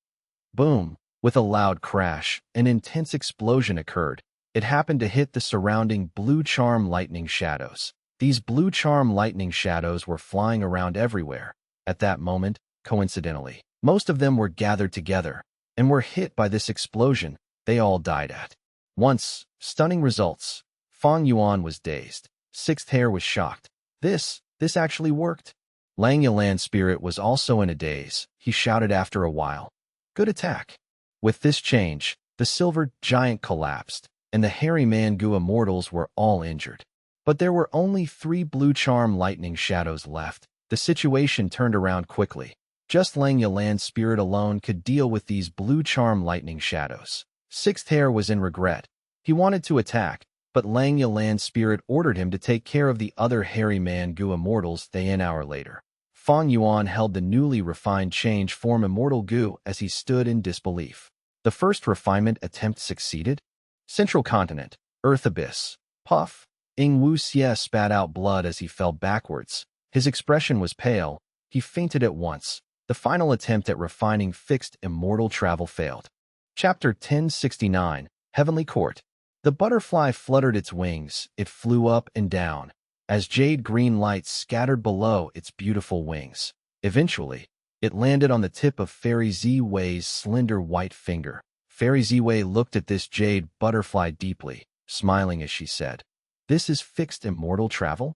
A: Boom! With a loud crash, an intense explosion occurred. It happened to hit the surrounding blue charm lightning shadows. These blue charm lightning shadows were flying around everywhere. At that moment, coincidentally, most of them were gathered together and were hit by this explosion. They all died at once. Stunning results. Fang Yuan was dazed. Sixth hair was shocked. This actually worked. Langya land spirit was also in a daze. He shouted after a while, "Good attack." With this change, the silver giant collapsed, and the hairy Mangu immortals were all injured. But there were only 3 blue charm lightning shadows left. The situation turned around quickly. Just Langya land spirit alone could deal with these blue charm lightning shadows. Sixth hair was in regret. He wanted to attack, but Langya land spirit ordered him to take care of the other hairy Mangu immortals. An hour later, Fang Yuan held the newly refined change form immortal goo as he stood in disbelief. The first refinement attempt succeeded. Central continent, Earth abyss. Puff. Ing Wuxia spat out blood as he fell backwards. His expression was pale. He fainted at once. The final attempt at refining fixed immortal travel failed. Chapter 1069, Heavenly Court. The butterfly fluttered its wings. It flew up and down. as jade green light scattered below its beautiful wings. Eventually, it landed on the tip of Fairy Ziwei's slender white finger. Fairy Ziwei looked at this jade butterfly deeply, smiling as she said, "This is fixed immortal travel?"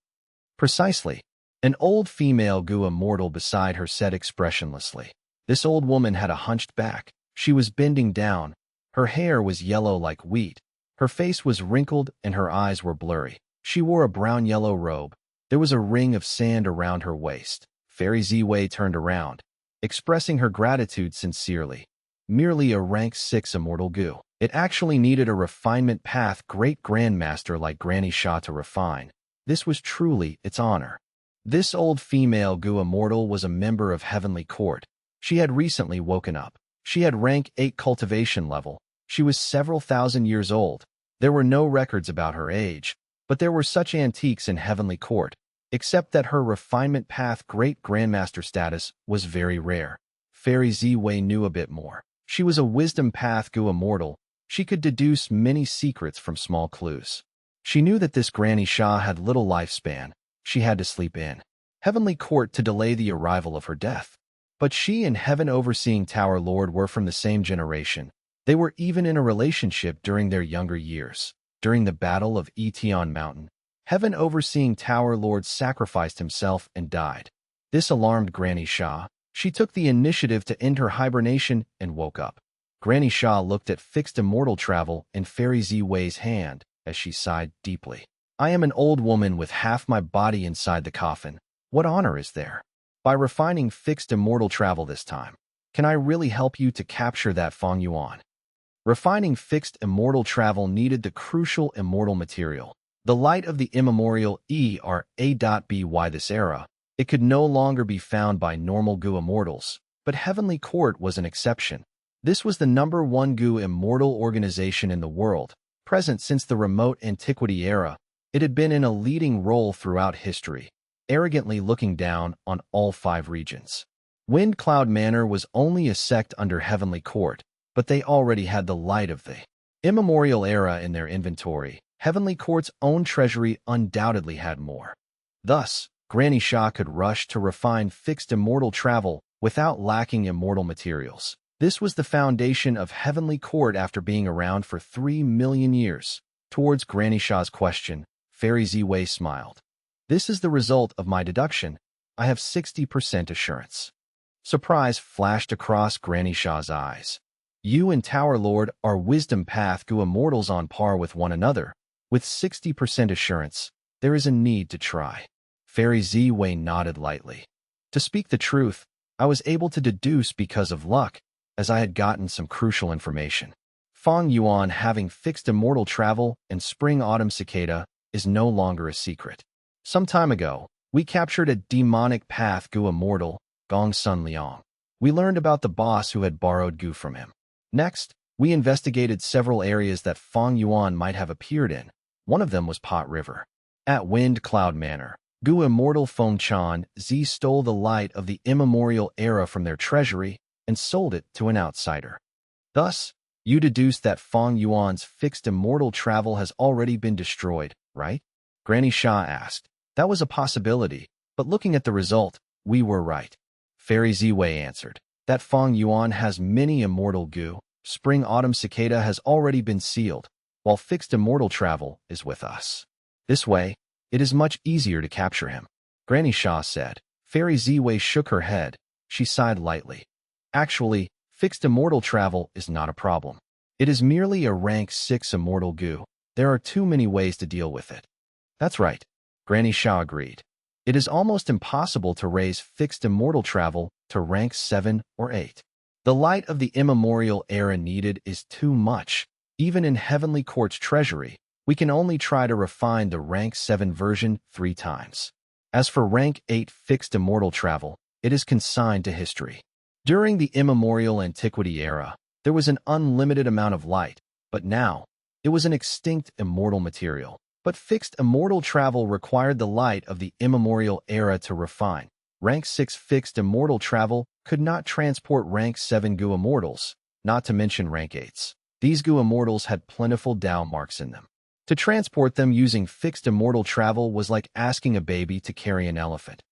A: "Precisely." An old female Gu immortal beside her said expressionlessly. This old woman had a hunched back. She was bending down. Her hair was yellow like wheat. Her face was wrinkled and her eyes were blurry. She wore a brown-yellow robe. There was a ring of sand around her waist. Fairy Ziwei turned around, expressing her gratitude sincerely. Merely a rank 6 immortal Gu. It actually needed a refinement path great-grandmaster like Granny Sha to refine. This was truly its honor. This old female Gu immortal was a member of Heavenly Court. She had recently woken up. She had rank 8 cultivation level. She was several thousand years old. There were no records about her age, but there were such antiques in Heavenly Court, except that her refinement path great-grandmaster status was very rare. Fairy Ziwei knew a bit more. She was a wisdom path Gu immortal. She could deduce many secrets from small clues. She knew that this Granny Sha had little lifespan. She had to sleep in Heavenly Court to delay the arrival of her death. But she and Heaven Overseeing Tower Lord were from the same generation. They were even in a relationship during their younger years. During the Battle of Etion Mountain, Heaven Overseeing Tower Lord sacrificed himself and died. This alarmed Granny Sha. She took the initiative to end her hibernation and woke up. Granny Sha looked at fixed immortal travel in Fairy Ziwei's hand as she sighed deeply. "I am an old woman with half my body inside the coffin. What honor is there? By refining fixed immortal travel this time, can I really help you to capture that Fang Yuan?" Refining fixed immortal travel needed the crucial immortal material, the light of the immemorial ERA.BY. This era, it could no longer be found by normal Gu immortals, but Heavenly Court was an exception. This was the #1 Gu immortal organization in the world, present since the remote antiquity era. It had been in a leading role throughout history, arrogantly looking down on all 5 regions. Wind Cloud Manor was only a sect under Heavenly Court, but they already had the light of the immemorial era in their inventory. Heavenly Court's own treasury undoubtedly had more. Thus, Granny Sha could rush to refine fixed immortal travel without lacking immortal materials. This was the foundation of Heavenly Court after being around for 3 million years. Towards Granny Sha's question, Fairy Ziwei smiled. "This is the result of my deduction. I have 60% assurance." Surprise flashed across Granny Sha's eyes. "You and Tower Lord are wisdom path Gu immortals on par with one another. With 60% assurance, there is a need to try." Fairy Ziwei nodded lightly. "To speak the truth, I was able to deduce because of luck, as I had gotten some crucial information. Fang Yuan having fixed immortal travel and spring-autumn cicada is no longer a secret. Some time ago, we captured a demonic path Gu immortal, Gong Sun Liang. We learned about the boss who had borrowed Gu from him. Next, we investigated several areas that Fang Yuan might have appeared in. One of them was Pot River. At Wind Cloud Manor, Gu immortal Feng Chan Z stole the light of the immemorial era from their treasury and sold it to an outsider. Thus, you deduce that Fang Yuan's fixed immortal travel has already been destroyed, right?" Granny Sha asked. "That was a possibility, but looking at the result, we were right." Fairy Ziwei answered. "That Fang Yuan has many immortal Gu. Spring-autumn cicada has already been sealed, while fixed immortal travel is with us. This way, it is much easier to capture him," Granny Sha said. Fairy Ziwei shook her head. She sighed lightly. "Actually, fixed immortal travel is not a problem. It is merely a rank 6 immortal Gu. There are too many ways to deal with it." "That's right," Granny Sha agreed. "It is almost impossible to raise fixed immortal travel to rank 7 or 8. The light of the immemorial era needed is too much. Even in Heavenly Court's treasury, we can only try to refine the rank 7 version 3 times. As for rank 8 fixed immortal travel, it is consigned to history. During the immemorial antiquity era, there was an unlimited amount of light, but now, it was an extinct immortal material. But fixed immortal travel required the light of the immemorial era to refine. Rank 6 fixed immortal travel could not transport rank 7 Gu immortals, not to mention rank 8s. These Gu immortals had plentiful Dao marks in them. To transport them using fixed immortal travel was like asking a baby to carry an elephant.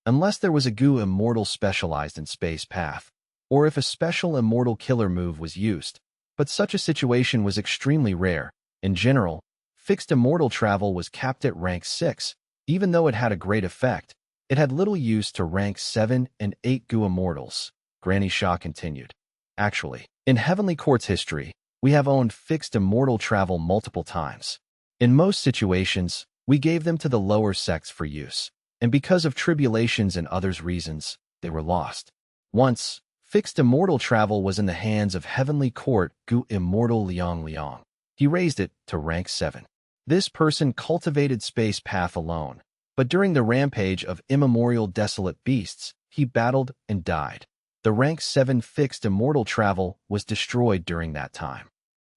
A: Unless there was a Gu immortal specialized in space path, or if a special immortal killer move was used, but such a situation was extremely rare. In general, fixed immortal travel was capped at rank 6, even though it had a great effect. It had little use to rank 7 and 8 Gu immortals. Granny Shah continued. Actually, in Heavenly Court's history, we have owned fixed immortal travel multiple times. In most situations, we gave them to the lower sects for use, and because of tribulations and others reasons, they were lost. Once, fixed immortal travel was in the hands of Heavenly Court Gu Immortal Liang Liang. He raised it to rank 7. This person cultivated space path alone, but during the rampage of immemorial desolate beasts, he battled and died. The rank 7 fixed immortal travel was destroyed during that time.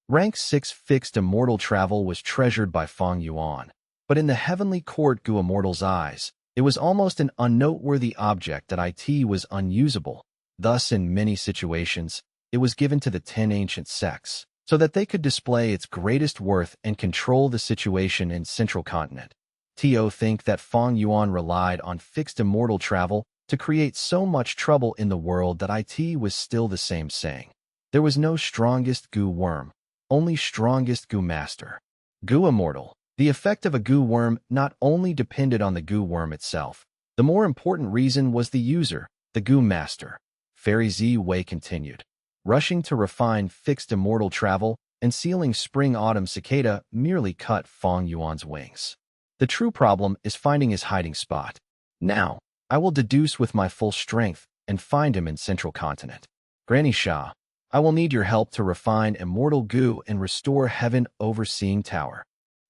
A: Rank 6 fixed immortal travel was treasured by Fang Yuan, but in the Heavenly Court Gu Immortal's eyes, it was almost an unnoteworthy object that it was unusable. Thus, in many situations, it was given to the 10 ancient sects, so that they could display its greatest worth and control the situation in Central Continent. To think that Fang Yuan relied on fixed immortal travel to create so much trouble in the world that it was still the same saying. There was no strongest Gu worm, only strongest Gu master. Gu immortal. The effect of a Gu worm not only depended on the Gu worm itself. The more important reason was the user, the Gu master. Fairy Z Wei continued. Rushing to refine fixed immortal travel and sealing spring-autumn cicada merely cut Fang Yuan's wings. The true problem is finding his hiding spot. Now, I will deduce with my full strength and find him in Central Continent. Granny Shah, I will need your help to refine immortal Gu and restore Heaven Overseeing Tower.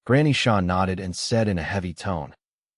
A: Granny Shah nodded and said in a heavy tone,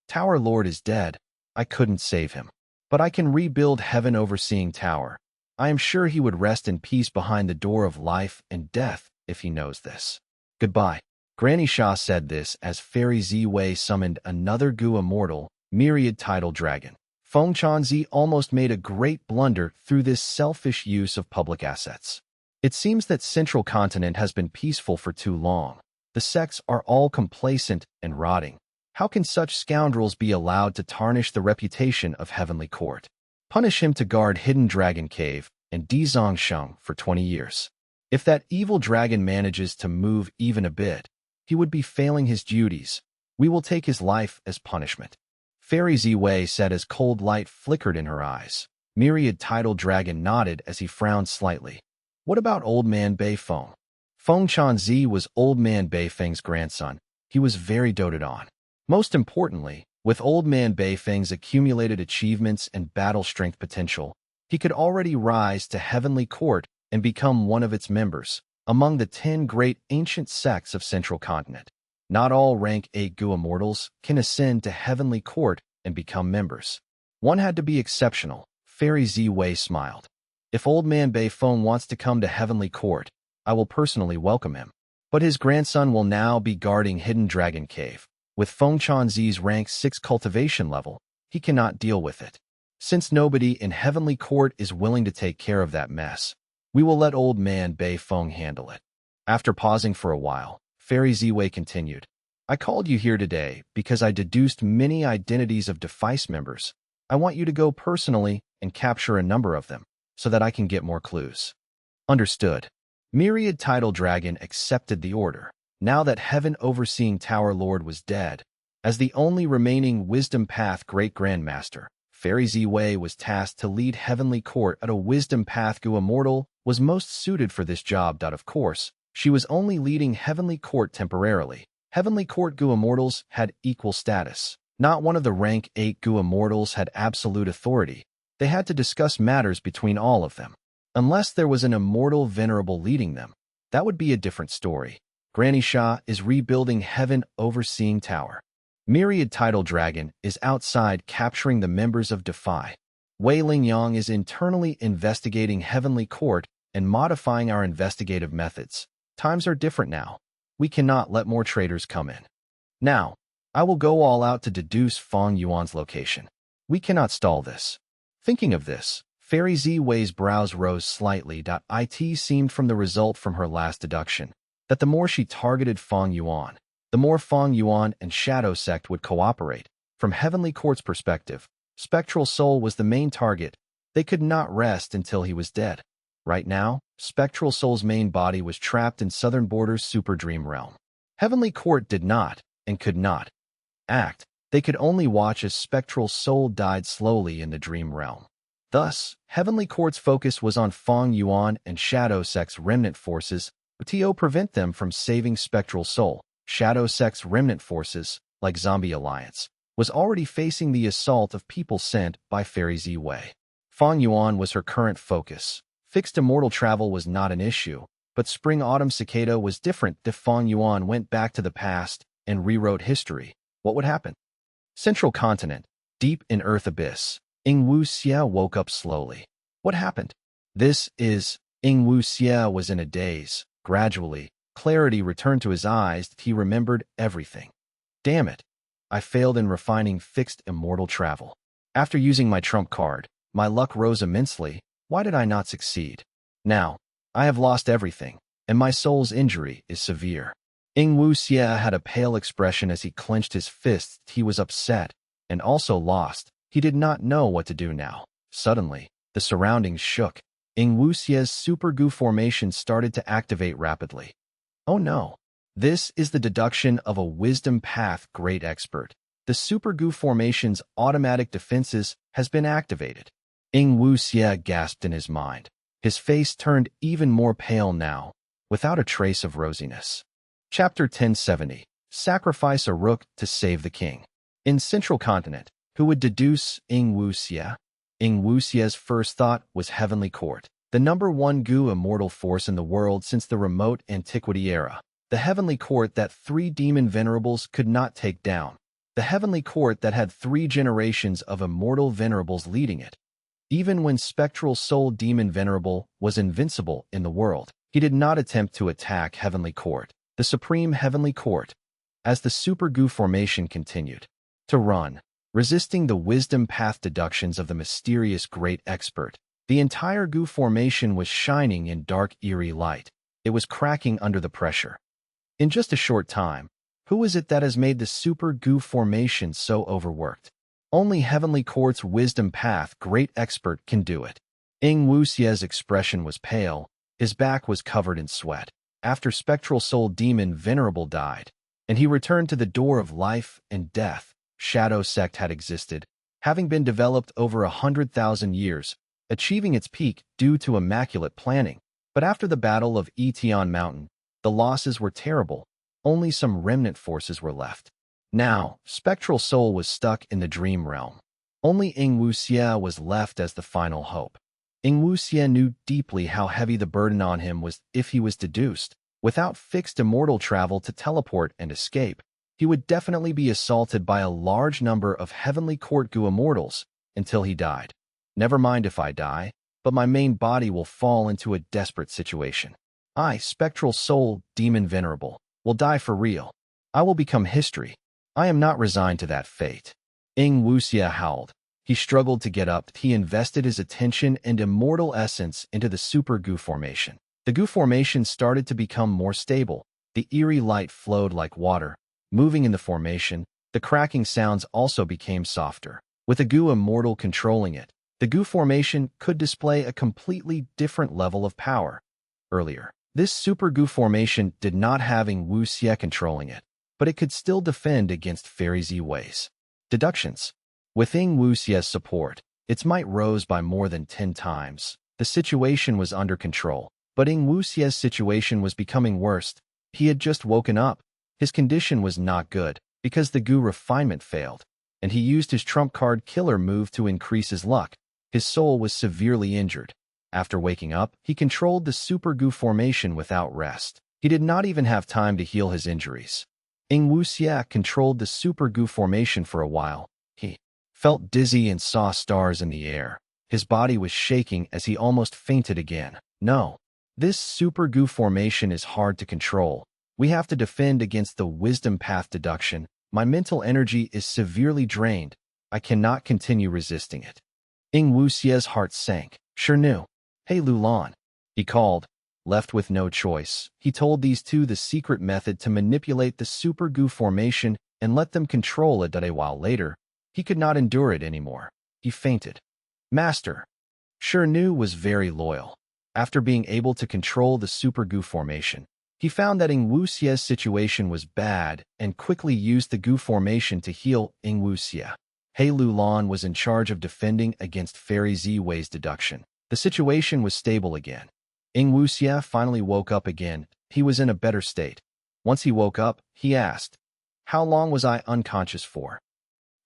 A: Tower Lord is dead. I couldn't save him. But I can rebuild Heaven Overseeing Tower. I am sure he would rest in peace behind the door of life and death if he knows this. Goodbye. Granny Shah said this as Fairy Z Wei summoned another Gu immortal, myriad tidal dragon. Feng Chanzi almost made a great blunder through this selfish use of public assets. It seems that Central Continent has been peaceful for too long. The sects are all complacent and rotting. How can such scoundrels be allowed to tarnish the reputation of Heavenly Court? Punish him to guard Hidden Dragon Cave and Dizongsheng for 20 years. If that evil dragon manages to move even a bit, he would be failing his duties. We will take his life as punishment. Fairy Z Wei said as cold light flickered in her eyes. Myriad Tidal Dragon nodded as he frowned slightly. What about Old Man Bei Feng? Feng Chanzi was Old Man Bei Feng's grandson. He was very doted on. Most importantly, with Old Man Bei Feng's accumulated achievements and battle strength potential, he could already rise to Heavenly Court and become one of its members, among the 10 great ancient sects of Central Continent. Not all rank 8 Gu immortals can ascend to Heavenly Court and become members. One had to be exceptional. Fairy Z Wei smiled. If Old Man Bei Feng wants to come to Heavenly Court, I will personally welcome him. But his grandson will now be guarding Hidden Dragon Cave. With Feng Chanzi's rank 6 cultivation level, he cannot deal with it. Since nobody in Heavenly Court is willing to take care of that mess, we will let Old Man Bei Feng handle it. After pausing for a while, Fairy Z Wei continued. I called you here today because I deduced many identities of Defice members. I want you to go personally and capture a number of them, so that I can get more clues. Understood. Myriad Tidal Dragon accepted the order. Now that Heaven Overseeing Tower Lord was dead, as the only remaining Wisdom Path Great Grandmaster, Fairy Z Wei was tasked to lead Heavenly Court at a Wisdom Path Gu Immortal was most suited for this job. Of course, she was only leading Heavenly Court temporarily. Heavenly Court Gu Immortals had equal status. Not one of the rank 8 Gu Immortals had absolute authority. They had to discuss matters between all of them. Unless there was an immortal venerable leading them, that would be a different story. Granny Shah is rebuilding Heaven Overseeing Tower. Myriad Tidal Dragon is outside capturing the members of Defy. Wei Lingyang is internally investigating Heavenly Court and modifying our investigative methods. Times are different now. We cannot let more traitors come in. Now, I will go all out to deduce Fang Yuan's location. We cannot stall this. Thinking of this, Fairy Z Wei's brows rose slightly. It seemed from the result from her last deduction that the more she targeted Fang Yuan, the more Fang Yuan and Shadow Sect would cooperate. From Heavenly Court's perspective, Spectral Soul was the main target. They could not rest until he was dead. Right now, Spectral Soul's main body was trapped in Southern Border's Super Dream Realm. Heavenly Court did not, and could not, act. They could only watch as Spectral Soul died slowly in the Dream Realm. Thus, Heavenly Court's focus was on Fang Yuan and Shadow Sect's remnant forces to prevent them from saving Spectral Soul. Shadow Sect's remnant forces, like Zombie Alliance, was already facing the assault of people sent by Fairy Z Wei. Fang Yuan was her current focus. Fixed immortal travel was not an issue, but Spring-Autumn Cicada was different. If Fang Yuan went back to the past and rewrote history, what would happen? Central Continent, deep in Earth Abyss. Ing Wu Xia woke up slowly. What happened? Ing Wu Xia was in a daze. Gradually, clarity returned to his eyes. He remembered everything. Damn it. I failed in refining fixed immortal travel. After using my trump card, my luck rose immensely. Why did I not succeed? Now, I have lost everything, and my soul's injury is severe. Ing Wu Xia had a pale expression as he clenched his fists. He was upset, and also lost. He did not know what to do now. Suddenly, the surroundings shook. Ing Wu Xia's super goo formation started to activate rapidly. Oh no. This is the deduction of a wisdom path great expert. The super goo formation's automatic defenses has been activated. Ing Wu Xia gasped in his mind. His face turned even more pale now, without a trace of rosiness. Chapter 1070. Sacrifice a rook to save the king. In Central Continent, who would deduce Ing Wu Xia? Ing Wu Xia's first thought was Heavenly Court, the #1 goo immortal force in the world since the remote antiquity era. The Heavenly Court that 3 demon venerables could not take down. The Heavenly Court that had 3 generations of immortal venerables leading it. Even when Spectral Soul Demon Venerable was invincible in the world, he did not attempt to attack Heavenly Court, the Supreme Heavenly Court. As the Super Goo formation continued to run, resisting the wisdom path deductions of the mysterious great expert, the entire Goo formation was shining in dark, eerie light. It was cracking under the pressure. In just a short time, who is it that has made the Super Goo formation so overworked? Only Heavenly Court's wisdom path great expert can do it. Ing Wu Xia's expression was pale. His back was covered in sweat. After Spectral Soul Demon Venerable died, and he returned to the door of life and death, Shadow Sect had existed, having been developed over 100,000 years, achieving its peak due to immaculate planning. But after the Battle of Etion Mountain, the losses were terrible. Only some remnant forces were left. Now, Spectral Soul was stuck in the Dream Realm. Only Ing Wu Xia was left as the final hope. Ing Wu Xia knew deeply how heavy the burden on him was if he was deduced. Without fixed immortal travel to teleport and escape, he would definitely be assaulted by a large number of Heavenly Court Goo immortals until he died. Never mind if I die, but my main body will fall into a desperate situation. I, Spectral Soul Demon Venerable, will die for real. I will become history. I am not resigned to that fate. Ing Wu Xia howled. He struggled to get up. He invested his attention and immortal essence into the Super Goo formation. The Goo formation started to become more stable. The eerie light flowed like water. Moving in the formation, the cracking sounds also became softer. With a Goo immortal controlling it, the Goo formation could display a completely different level of power. Earlier, this Super Goo formation did not have Ing Wu Xia controlling it, but it could still defend against Fairy Z Wei's deductions. With Ing Wu Xia's support, its might rose by more than 10 times. The situation was under control, but Ing Wu Xia's situation was becoming worse. He had just woken up. His condition was not good, because the Goo refinement failed, and he used his trump card killer move to increase his luck. His soul was severely injured. After waking up, he controlled the Super Goo formation without rest. He did not even have time to heal his injuries. Ing Wu Xia controlled the Super Goo formation for a while. He felt dizzy and saw stars in the air. His body was shaking as he almost fainted again. No. This Super Goo formation is hard to control. We have to defend against the wisdom path deduction. My mental energy is severely drained. I cannot continue resisting it. Ing Wu Xia's heart sank. Sure knew. Hey Lulan. He called. Left with no choice, he told these two the secret method to manipulate the super goo formation and let them control it. A while later, he could not endure it anymore. He fainted. Master Shernu was very loyal. After being able to control the super goo formation, he found that Ing Wuxia's situation was bad and quickly used the goo formation to heal Ing Wuxia. He Lulan was in charge of defending against Fairy Ziwei's deduction. The situation was stable again. Ing Wuxia finally woke up again. He was in a better state. Once he woke up, he asked, "How long was I unconscious for?"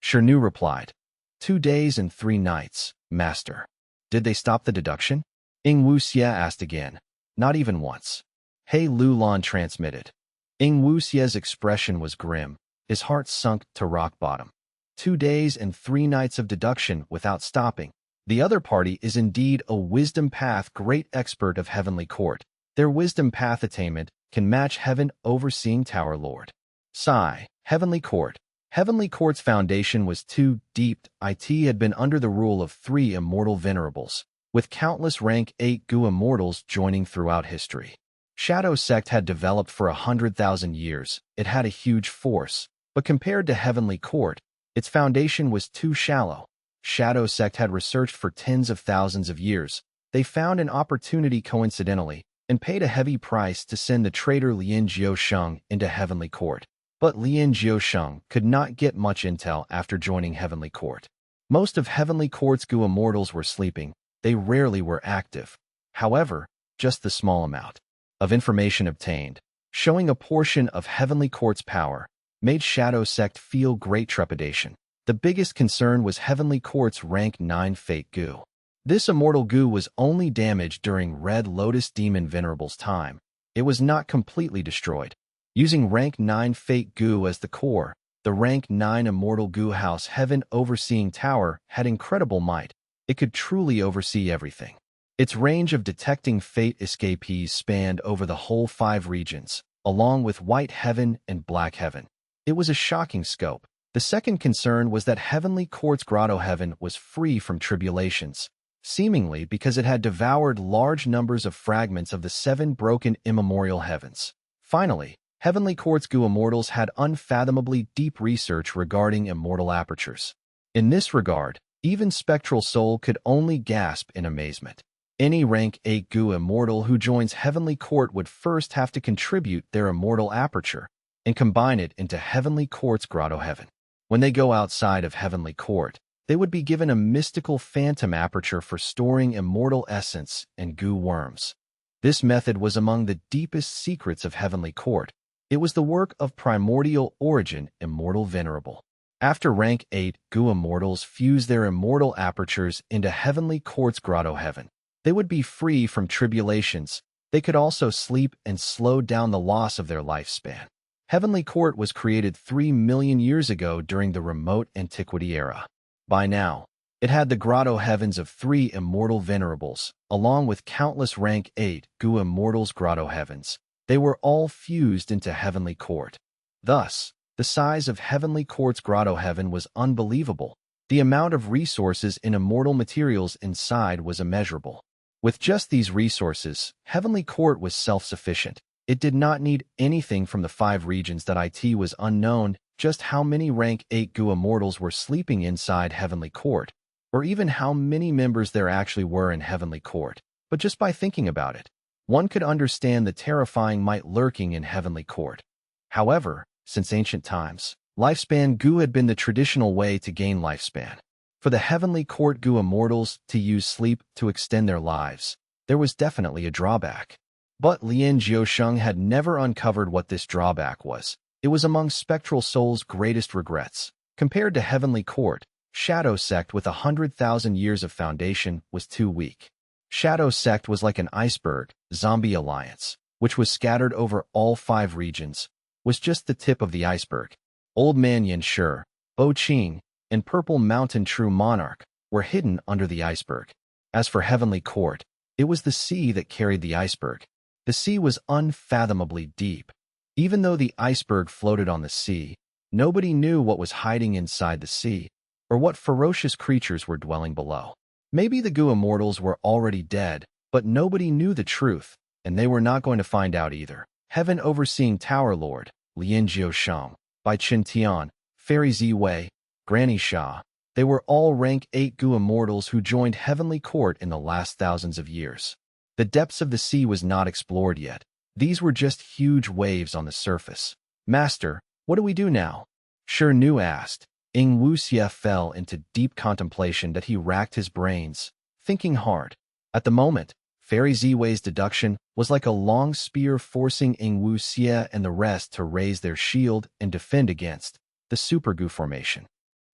A: Shernu replied, 2 days and 3 nights, Master. Did they stop the deduction? Ing Wuxia asked again. Not even once. He Lulan transmitted. Ing Wuxia's expression was grim. His heart sunk to rock bottom. 2 days and 3 nights of deduction without stopping. The other party is indeed a wisdom path great expert of Heavenly Court. Their wisdom path attainment can match Heaven Overseeing Tower Lord. Sigh. Heavenly Court. Heavenly Court's foundation was too deep. It had been under the rule of 3 immortal venerables, with countless rank 8 Gu immortals joining throughout history. Shadow Sect had developed for 100,000 years. It had a huge force, but compared to Heavenly Court, its foundation was too shallow. Shadow Sect had researched for tens of thousands of years. They found an opportunity coincidentally and paid a heavy price to send the traitor Lin Jiusheng into Heavenly Court. But Lin Jiusheng could not get much intel after joining Heavenly Court. Most of Heavenly Court's Gu immortals were sleeping. They rarely were active. However, just the small amount of information obtained, showing a portion of Heavenly Court's power, made Shadow Sect feel great trepidation. The biggest concern was Heavenly Court's rank 9 Fate Gu. This immortal Gu was only damaged during Red Lotus Demon Venerable's time. It was not completely destroyed. Using rank 9 Fate Gu as the core, the rank 9 immortal Gu House Heaven Overseeing Tower had incredible might. It could truly oversee everything. Its range of detecting fate escapees spanned over the whole 5 regions, along with White Heaven and Black Heaven. It was a shocking scope. The second concern was that Heavenly Court's Grotto Heaven was free from tribulations, seemingly because it had devoured large numbers of fragments of the 7 broken immemorial heavens. Finally, Heavenly Court's Gu immortals had unfathomably deep research regarding immortal apertures. In this regard, even Spectral Soul could only gasp in amazement. Any rank 8 Gu immortal who joins Heavenly Court would first have to contribute their immortal aperture and combine it into Heavenly Court's Grotto Heaven. When they go outside of Heavenly Court, they would be given a mystical phantom aperture for storing immortal essence and Gu worms. This method was among the deepest secrets of Heavenly Court. It was the work of primordial origin Immortal Venerable. After rank 8 Gu immortals fuse their immortal apertures into Heavenly Court's Grotto Heaven, they would be free from tribulations. They could also sleep and slow down the loss of their lifespan. Heavenly Court was created 3 million years ago during the remote antiquity era. By now, it had the Grotto Heavens of 3 immortal venerables, along with countless rank 8 Gu immortals Grotto Heavens. They were all fused into Heavenly Court. Thus, the size of Heavenly Court's Grotto Heaven was unbelievable. The amount of resources in immortal materials inside was immeasurable. With just these resources, Heavenly Court was self-sufficient. It did not need anything from the 5 regions. It was unknown just how many rank 8 Gu immortals were sleeping inside Heavenly Court, or even how many members there actually were in Heavenly Court. But just by thinking about it, one could understand the terrifying might lurking in Heavenly Court. However, since ancient times, lifespan Gu had been the traditional way to gain lifespan. For the Heavenly Court Gu immortals to use sleep to extend their lives, there was definitely a drawback. But Lin Jiusheng had never uncovered what this drawback was. It was among Spectral Soul's greatest regrets. Compared to Heavenly Court, Shadow Sect with 100,000 years of foundation was too weak. Shadow Sect was like an iceberg. Zombie Alliance, which was scattered over all 5 regions, was just the tip of the iceberg. Old Man Yanshi, Bo Qing, and Purple Mountain True Monarch were hidden under the iceberg. As for Heavenly Court, it was the sea that carried the iceberg. The sea was unfathomably deep. Even though the iceberg floated on the sea, nobody knew what was hiding inside the sea, or what ferocious creatures were dwelling below. Maybe the Gu immortals were already dead, but nobody knew the truth, and they were not going to find out either. Heaven Overseeing Tower Lord, Lian Jiusheng, Bai Chen Tian, Fairy Ziwei, Granny Sha. They were all rank 8 Gu immortals who joined Heavenly Court in the last thousands of years. The depths of the sea was not explored yet. These were just huge waves on the surface. Master, what do we do now? Shi Nu asked. Ing Wuxia fell into deep contemplation that he racked his brains, thinking hard. At the moment, Fairy Ziwei's deduction was like a long spear forcing Ing Wuxia and the rest to raise their shield and defend against the Super Gu formation.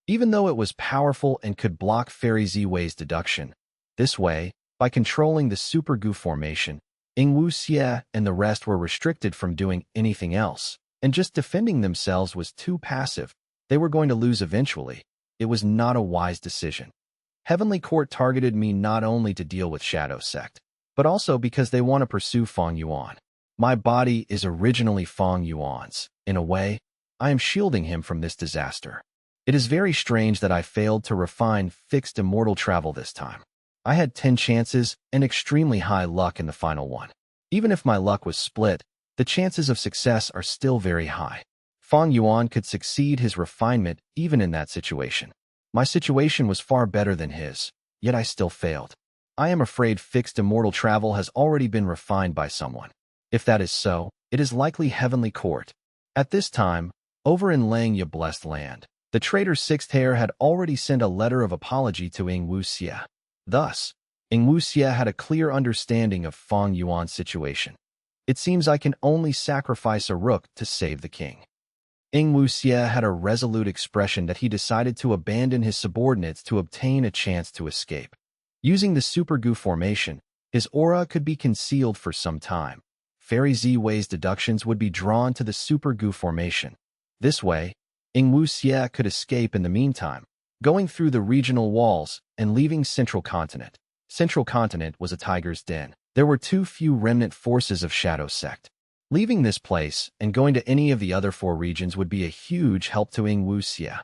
A: Even though it was powerful and could block Fairy Ziwei's deduction, this way, by controlling the Super Gu formation, Ing Wuxia and the rest were restricted from doing anything else, and just defending themselves was too passive. They were going to lose eventually. It was not a wise decision. Heavenly Court targeted me not only to deal with Shadow Sect, but also because they want to pursue Fang Yuan. My body is originally Fang Yuan's. In a way, I am shielding him from this disaster. It is very strange that I failed to refine fixed immortal travel this time. I had 10 chances and extremely high luck in the final one. Even if my luck was split, the chances of success are still very high. Fang Yuan could succeed his refinement even in that situation. My situation was far better than his, yet I still failed. I am afraid fixed immortal travel has already been refined by someone. If that is so, it is likely Heavenly Court. At this time, over in Langya Blessed Land, the traitor Sixth Heir had already sent a letter of apology to Ing Wuxia. Thus, Ing Wuxia had a clear understanding of Fang Yuan's situation. It seems I can only sacrifice a rook to save the king. Ing Wuxia had a resolute expression that he decided to abandon his subordinates to obtain a chance to escape. Using the Super Gu formation, his aura could be concealed for some time. Fairy Ziwei's deductions would be drawn to the Super Gu formation. This way, Ing Wuxia could escape in the meantime, going through the regional walls and leaving Central Continent. Central Continent was a tiger's den. There were too few remnant forces of Shadow Sect. Leaving this place and going to any of the other 4 regions would be a huge help to Ing Wuxia.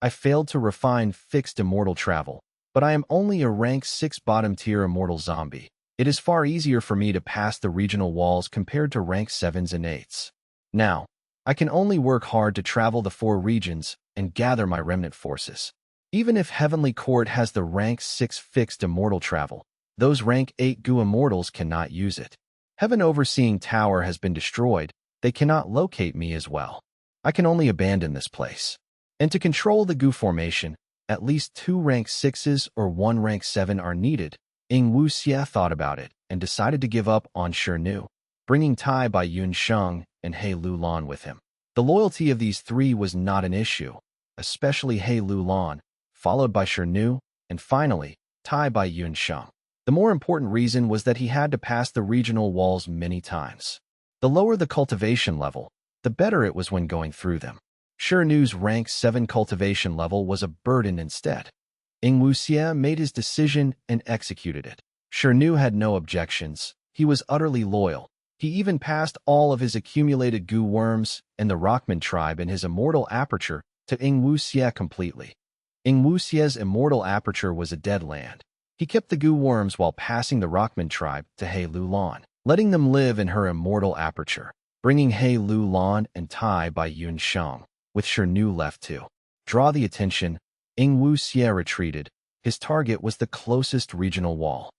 A: I failed to refine fixed immortal travel, but I am only a rank 6 bottom-tier immortal zombie. It is far easier for me to pass the regional walls compared to rank 7s and 8s. Now, I can only work hard to travel the 4 regions and gather my remnant forces. Even if Heavenly Court has the rank 6 fixed immortal travel, those rank 8 Gu immortals cannot use it. Heaven Overseeing Tower has been destroyed. They cannot locate me as well. I can only abandon this place. And to control the Gu formation, at least 2 rank 6s or 1 rank 7 are needed. Ing Wuxia thought about it and decided to give up on Shi Nu, bringing Tai Bai Yunsheng and He Lulan with him. The loyalty of these 3 was not an issue, especially He Lulan, followed by Shi Nu, and finally, Tai Bai Yunsheng. The more important reason was that he had to pass the regional walls many times. The lower the cultivation level, the better it was when going through them. Shi Nu's rank 7 cultivation level was a burden instead. Ing Wuxia made his decision and executed it. Shi Nu had no objections. He was utterly loyal. He even passed all of his accumulated Gu worms and the Rockman tribe in his immortal aperture to Ing Wuxia completely. Ing Wuxia's immortal aperture was a dead land. He kept the Gu worms while passing the Rockman tribe to He Lulan, letting them live in her immortal aperture, bringing He Lulan and Tai Bai Yunsheng, with Shi Nu left to draw the attention. Ing Wuxia retreated. His target was the closest regional wall.